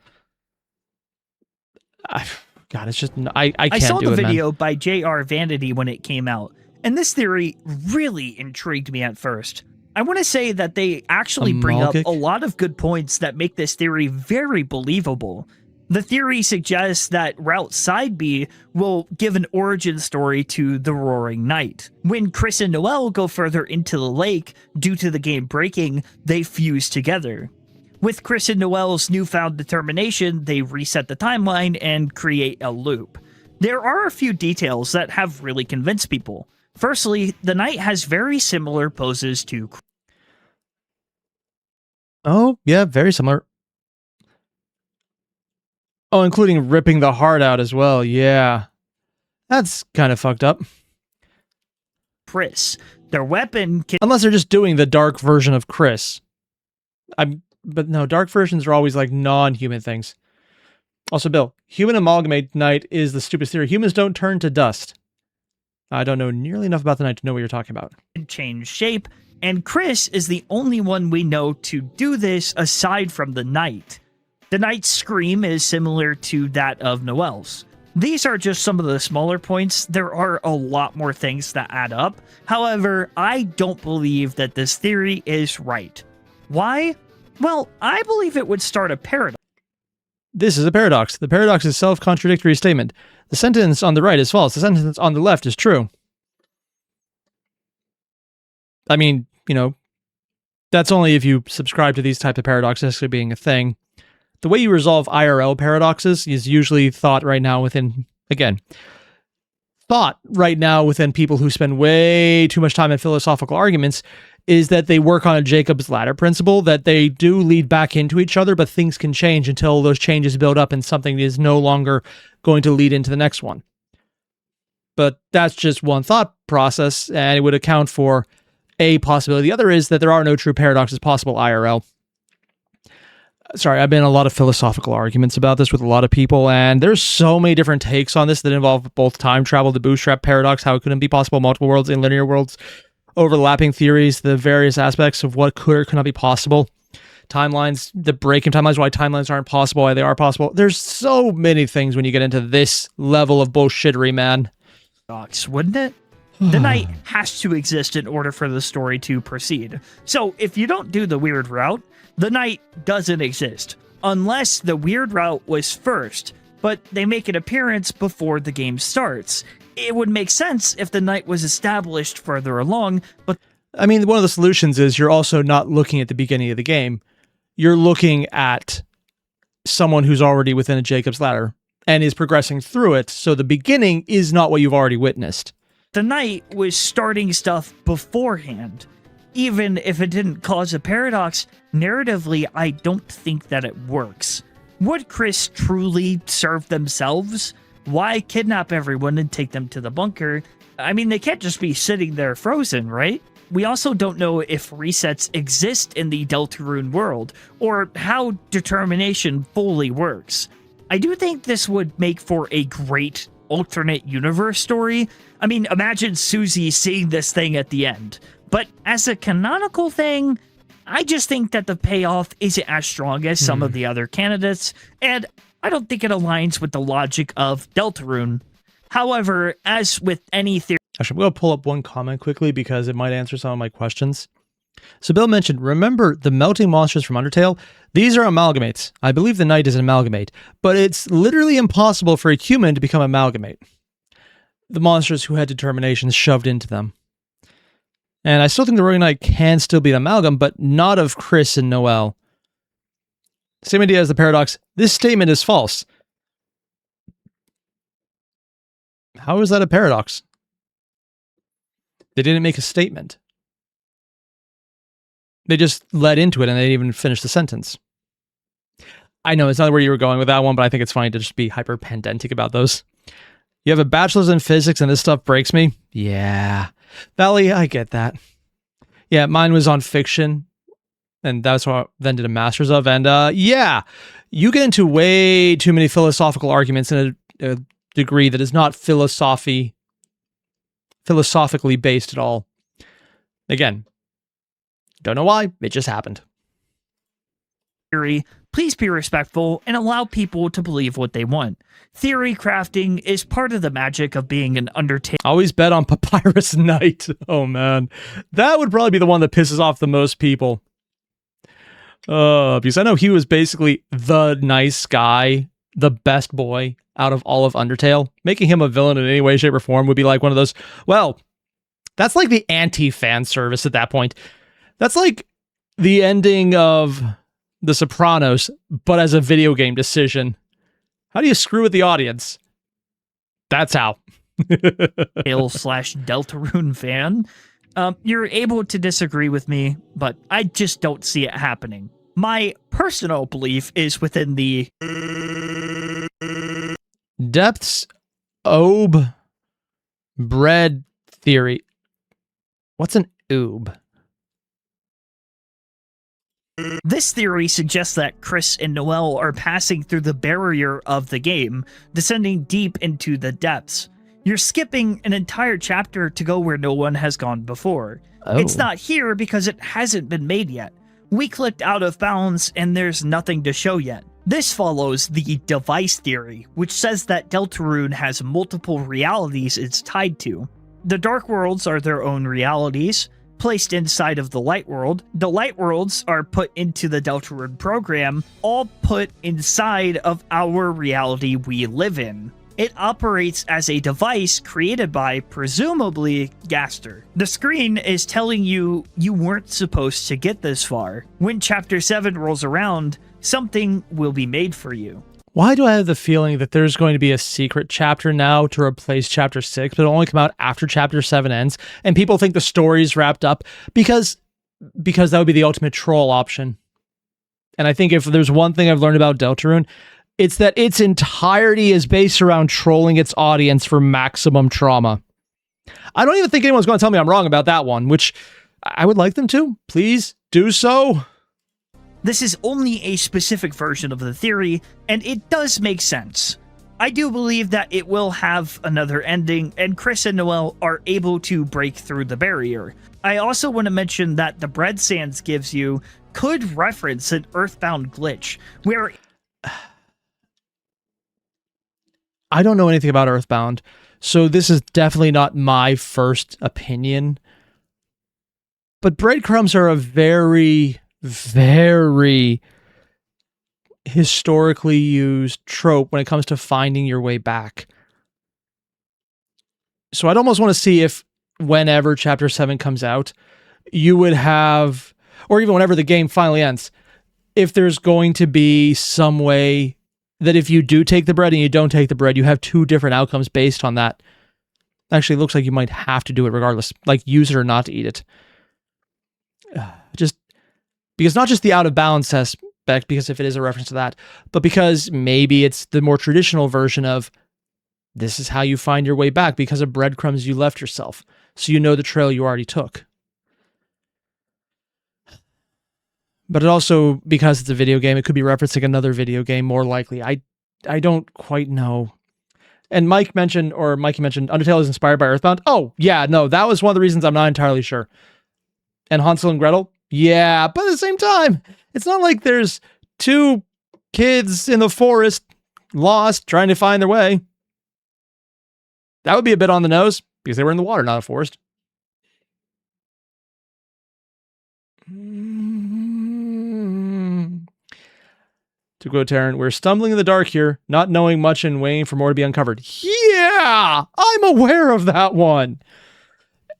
God, it's just I can't do it. I saw the video man. by J.R. Vanity when it came out, and this theory really intrigued me at first. I want to say that they actually bring up a lot of good points that make this theory very believable. The theory suggests that Route Side B will give an origin story to the Roaring Night. When Chris and Noelle go further into the lake, due to the game breaking, they fuse together. With Chris and Noelle's newfound determination, they reset the timeline and create a loop. There are a few details that have really convinced people. Firstly, the Knight has very similar poses to... Oh, yeah, very similar. Oh, including ripping the heart out as well. Yeah. That's kind of fucked up. Chris. Their weapon can... Unless they're just doing the dark version of Chris. But no, dark versions are always like non-human things. Also, Bill, human amalgamate Knight is the stupidest theory. Humans don't turn to dust. I don't know nearly enough about the Knight to know what you're talking about. Change shape, and Chris is the only one we know to do this aside from the Knight. The Knight's scream is similar to that of Noelle's. These are just some of the smaller points. There are a lot more things that add up. However, I don't believe that this theory is right. Why? Well, I believe it would start a paradox. This is a paradox. The paradox is a self-contradictory statement. The sentence on the right is false. The sentence on the left is true. I mean, you know, that's only if you subscribe to these type of paradoxes actually being a thing. The way you resolve IRL paradoxes is usually thought right now within people who spend way too much time in philosophical arguments is that they work on a Jacob's ladder principle, that they do lead back into each other, but things can change until those changes build up and something is no longer going to lead into the next one. But that's just one thought process, and it would account for a possibility. The other is that there are no true paradoxes possible IRL. Sorry, I've been in a lot of philosophical arguments about this with a lot of people, and there's so many different takes on this that involve both time travel, the bootstrap paradox, how it couldn't be possible, multiple worlds in linear worlds, overlapping theories, the various aspects of what could or could not be possible, timelines, the break in timelines, why timelines aren't possible, why they are possible. There's so many things when you get into this level of bullshittery, man. Wouldn't it? The Knight has to exist in order for the story to proceed. So if you don't do the weird route, the Knight doesn't exist, unless the weird route was first, but they make an appearance before the game starts. It would make sense if the Knight was established further along, but... I mean, one of the solutions is you're also not looking at the beginning of the game. You're looking at someone who's already within a Jacob's ladder and is progressing through it, so the beginning is not what you've already witnessed. The Knight was starting stuff beforehand. Even if it didn't cause a paradox, narratively, I don't think that it works. Would Chris truly serve themselves? Why kidnap everyone and take them to the bunker? I mean, they can't just be sitting there frozen, right? we also don't know if resets exist in the Deltarune world, or how determination fully works. I do think this would make for a great alternate universe story. I mean, imagine Susie seeing this thing at the end. But as a canonical thing, I just think that the payoff isn't as strong as some of the other candidates, and I don't think it aligns with the logic of Deltarune. However, as with any theory... Actually, I'm going to pull up one comment quickly because it might answer some of my questions. So Bill mentioned, remember the melting monsters from Undertale? These are amalgamates. I believe the knight is an amalgamate, but it's literally impossible for a human to become amalgamate. The monsters who had determination shoved into them. And I still think the Rogue Knight can still be an amalgam, but not of Chris and Noelle. Same idea as the paradox. This statement is false. How is that a paradox? They didn't make a statement. They just led into it and they didn't even finish the sentence. I know it's not where you were going with that one, but I think it's funny to just be hyper pedantic about those. You have a bachelor's in physics and this stuff breaks me? Yeah. Valley, I get that. Yeah, mine was on fiction, and that's what I then did a master's of. And yeah, you get into way too many philosophical arguments in a degree that is not philosophically based at all. Again, don't know why, it just happened. Please be respectful and allow people to believe what they want. Theory crafting is part of the magic of being an Undertale. Always bet on Papyrus Knight. Oh man, that would probably be the one that pisses off the most people. Because I know he was basically the nice guy, the best boy out of all of Undertale. Making him a villain in any way, shape, or form would be like one of those, well, that's like the anti-fan service at that point. That's like the ending of The Sopranos, but as a video game decision. How do you screw with the audience? That's how. Deltarune fan. You're able to disagree with me, but I just don't see it happening. My personal belief is within the depths oob bread theory. What's an oob? This theory suggests that Chris and Noelle are passing through the barrier of the game, descending deep into the depths. You're skipping an entire chapter to go where no one has gone before. Oh. It's not here because it hasn't been made yet. We clicked out of bounds and there's nothing to show yet. This follows the device theory, which says that Deltarune has multiple realities it's tied to. The Dark Worlds are their own realities, placed inside of the Light World. The Light Worlds are put into the Deltarune program, all put inside of our reality we live in. It operates as a device created by, presumably, Gaster. The screen is telling you you weren't supposed to get this far. When Chapter 7 rolls around, something will be made for you. Why do I have the feeling that there's going to be a secret chapter now to replace Chapter 6, but it'll only come out after Chapter 7 ends, and people think the story's wrapped up? Because that would be the ultimate troll option. And I think if there's one thing I've learned about Deltarune, it's that its entirety is based around trolling its audience for maximum trauma. I don't even think anyone's going to tell me I'm wrong about that one, which I would like them to. Please do so. This is only a specific version of the theory, and it does make sense. I do believe that it will have another ending, and Chris and Noelle are able to break through the barrier. I also want to mention that the bread sands gives you could reference an Earthbound glitch, where... I don't know anything about Earthbound, so this is definitely not my first opinion. But breadcrumbs are a very historically used trope when it comes to finding your way back. So I'd almost want to see if whenever Chapter 7 comes out, you would have, or even whenever the game finally ends, if there's going to be some way that if you do take the bread and you don't take the bread, you have two different outcomes based on that. Actually, it looks like you might have to do it regardless, like use it or not to eat it. Just because not just the out of balance aspect, because if it is a reference to that, but because maybe it's the more traditional version of this is how you find your way back because of breadcrumbs you left yourself. So you know the trail you already took. But it also, because it's a video game, it could be referencing another video game more likely. I don't quite know. And Mikey mentioned Undertale is inspired by Earthbound. Oh, yeah, no, that was one of the reasons I'm not entirely sure. And Hansel and Gretel? Yeah, but at the same time, it's not like there's two kids in the forest lost trying to find their way. That would be a bit on the nose because they were in the water, not a forest. To quote Taryn, we're stumbling in the dark here, not knowing much and waiting for more to be uncovered. Yeah, I'm aware of that one.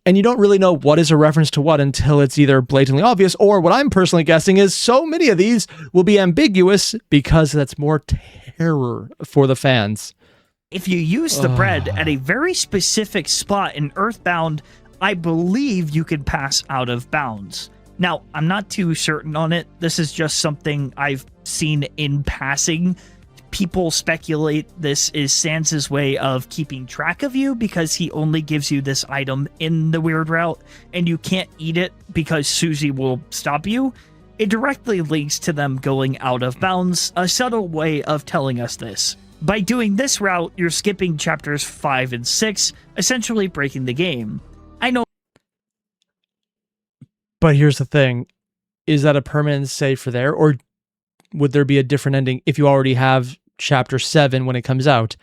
And you don't really know what is a reference to what until it's either blatantly obvious, or what I'm personally guessing is so many of these will be ambiguous because that's more terror for the fans. If you use the bread at a very specific spot in Earthbound, I believe you could pass out of bounds. Now, I'm not too certain on it. This is just something I've seen in passing. People speculate this is Sans' way of keeping track of you because he only gives you this item in the weird route and you can't eat it because Susie will stop you. It directly links to them going out of bounds, a subtle way of telling us this. By doing this route, you're skipping chapters 5 and 6, essentially breaking the game. I know. But here's the thing. Is that a permanent save for there? Or would there be a different ending if you already have chapter 7 when it comes out?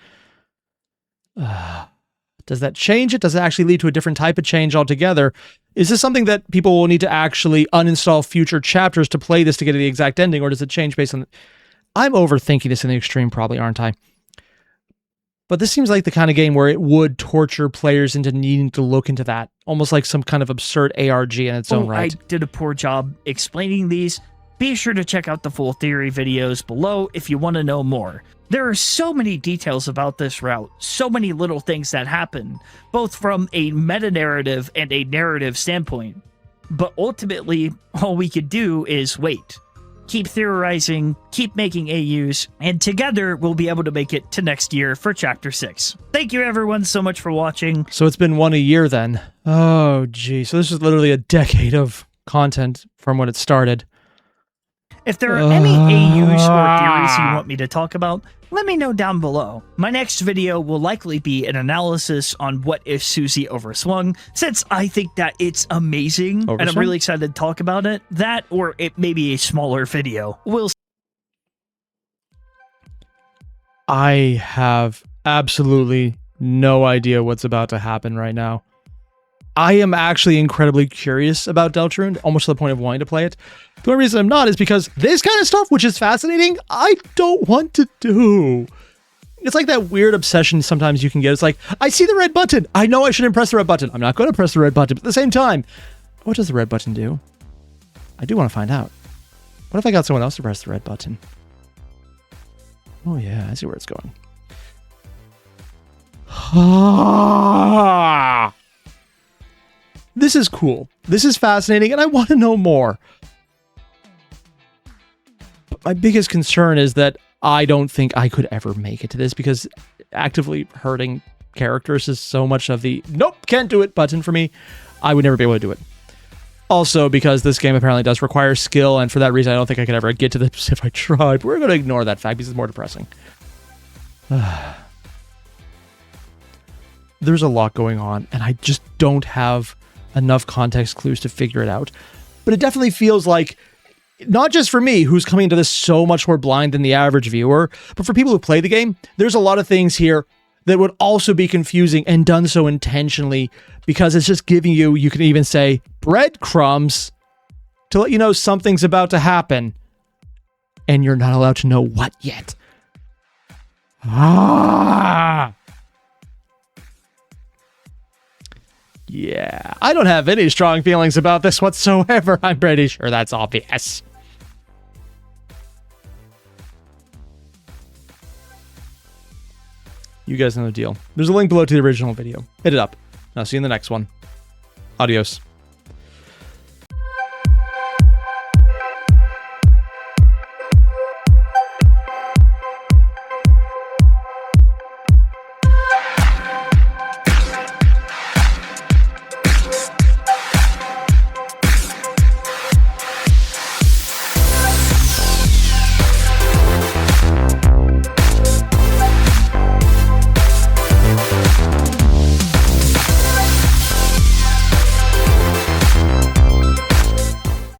Does that change it? Does it actually lead to a different type of change altogether? Is this something that people will need to actually uninstall future chapters to play this to get the exact ending? Or does it change based on... I'm overthinking this in the extreme, probably, aren't I? But this seems like the kind of game where it would torture players into needing to look into that. Almost like some kind of absurd ARG in its own right. I did a poor job explaining these. Be sure to check out the full theory videos below if you want to know more. There are so many details about this route, so many little things that happen, both from a meta-narrative and a narrative standpoint. But ultimately, all we could do is wait. Keep theorizing, keep making AUs, and together we'll be able to make it to next year for Chapter 6. Thank you everyone so much for watching. So it's been one a year then. Oh, gee. So this is literally a decade of content from when it started. If there are any AUs or theories you want me to talk about, let me know down below. My next video will likely be an analysis on What If Susie Overswung, since I think that it's amazing, and I'm really excited to talk about it. That, or it may be a smaller video. We'll see. I have absolutely no idea what's about to happen right now. I am actually incredibly curious about Deltarune, almost to the point of wanting to play it. The only reason I'm not is because this kind of stuff, which is fascinating, I don't want to do. It's like that weird obsession sometimes you can get. It's like, I see the red button. I know I shouldn't press the red button. I'm not going to press the red button. But at the same time, what does the red button do? I do want to find out. What if I got someone else to press the red button? Oh yeah, I see where it's going. This is cool. This is fascinating, and I want to know more. But my biggest concern is that I don't think I could ever make it to this because actively hurting characters is so much of the nope, can't do it button for me. I would never be able to do it. Also, because this game apparently does require skill, and for that reason, I don't think I could ever get to this if I tried. But we're going to ignore that fact because it's more depressing. There's a lot going on, and I just don't have enough context clues to figure it out. But it definitely feels like, not just for me, who's coming into this so much more blind than the average viewer, but for people who play the game, there's a lot of things here that would also be confusing and done so intentionally because it's just giving you, you can even say, breadcrumbs to let you know something's about to happen. And you're not allowed to know what yet. Yeah, I don't have any strong feelings about this whatsoever. I'm pretty sure that's obvious. You guys know the deal. There's a link below to the original video. Hit it up. I'll see you in the next one. Adios.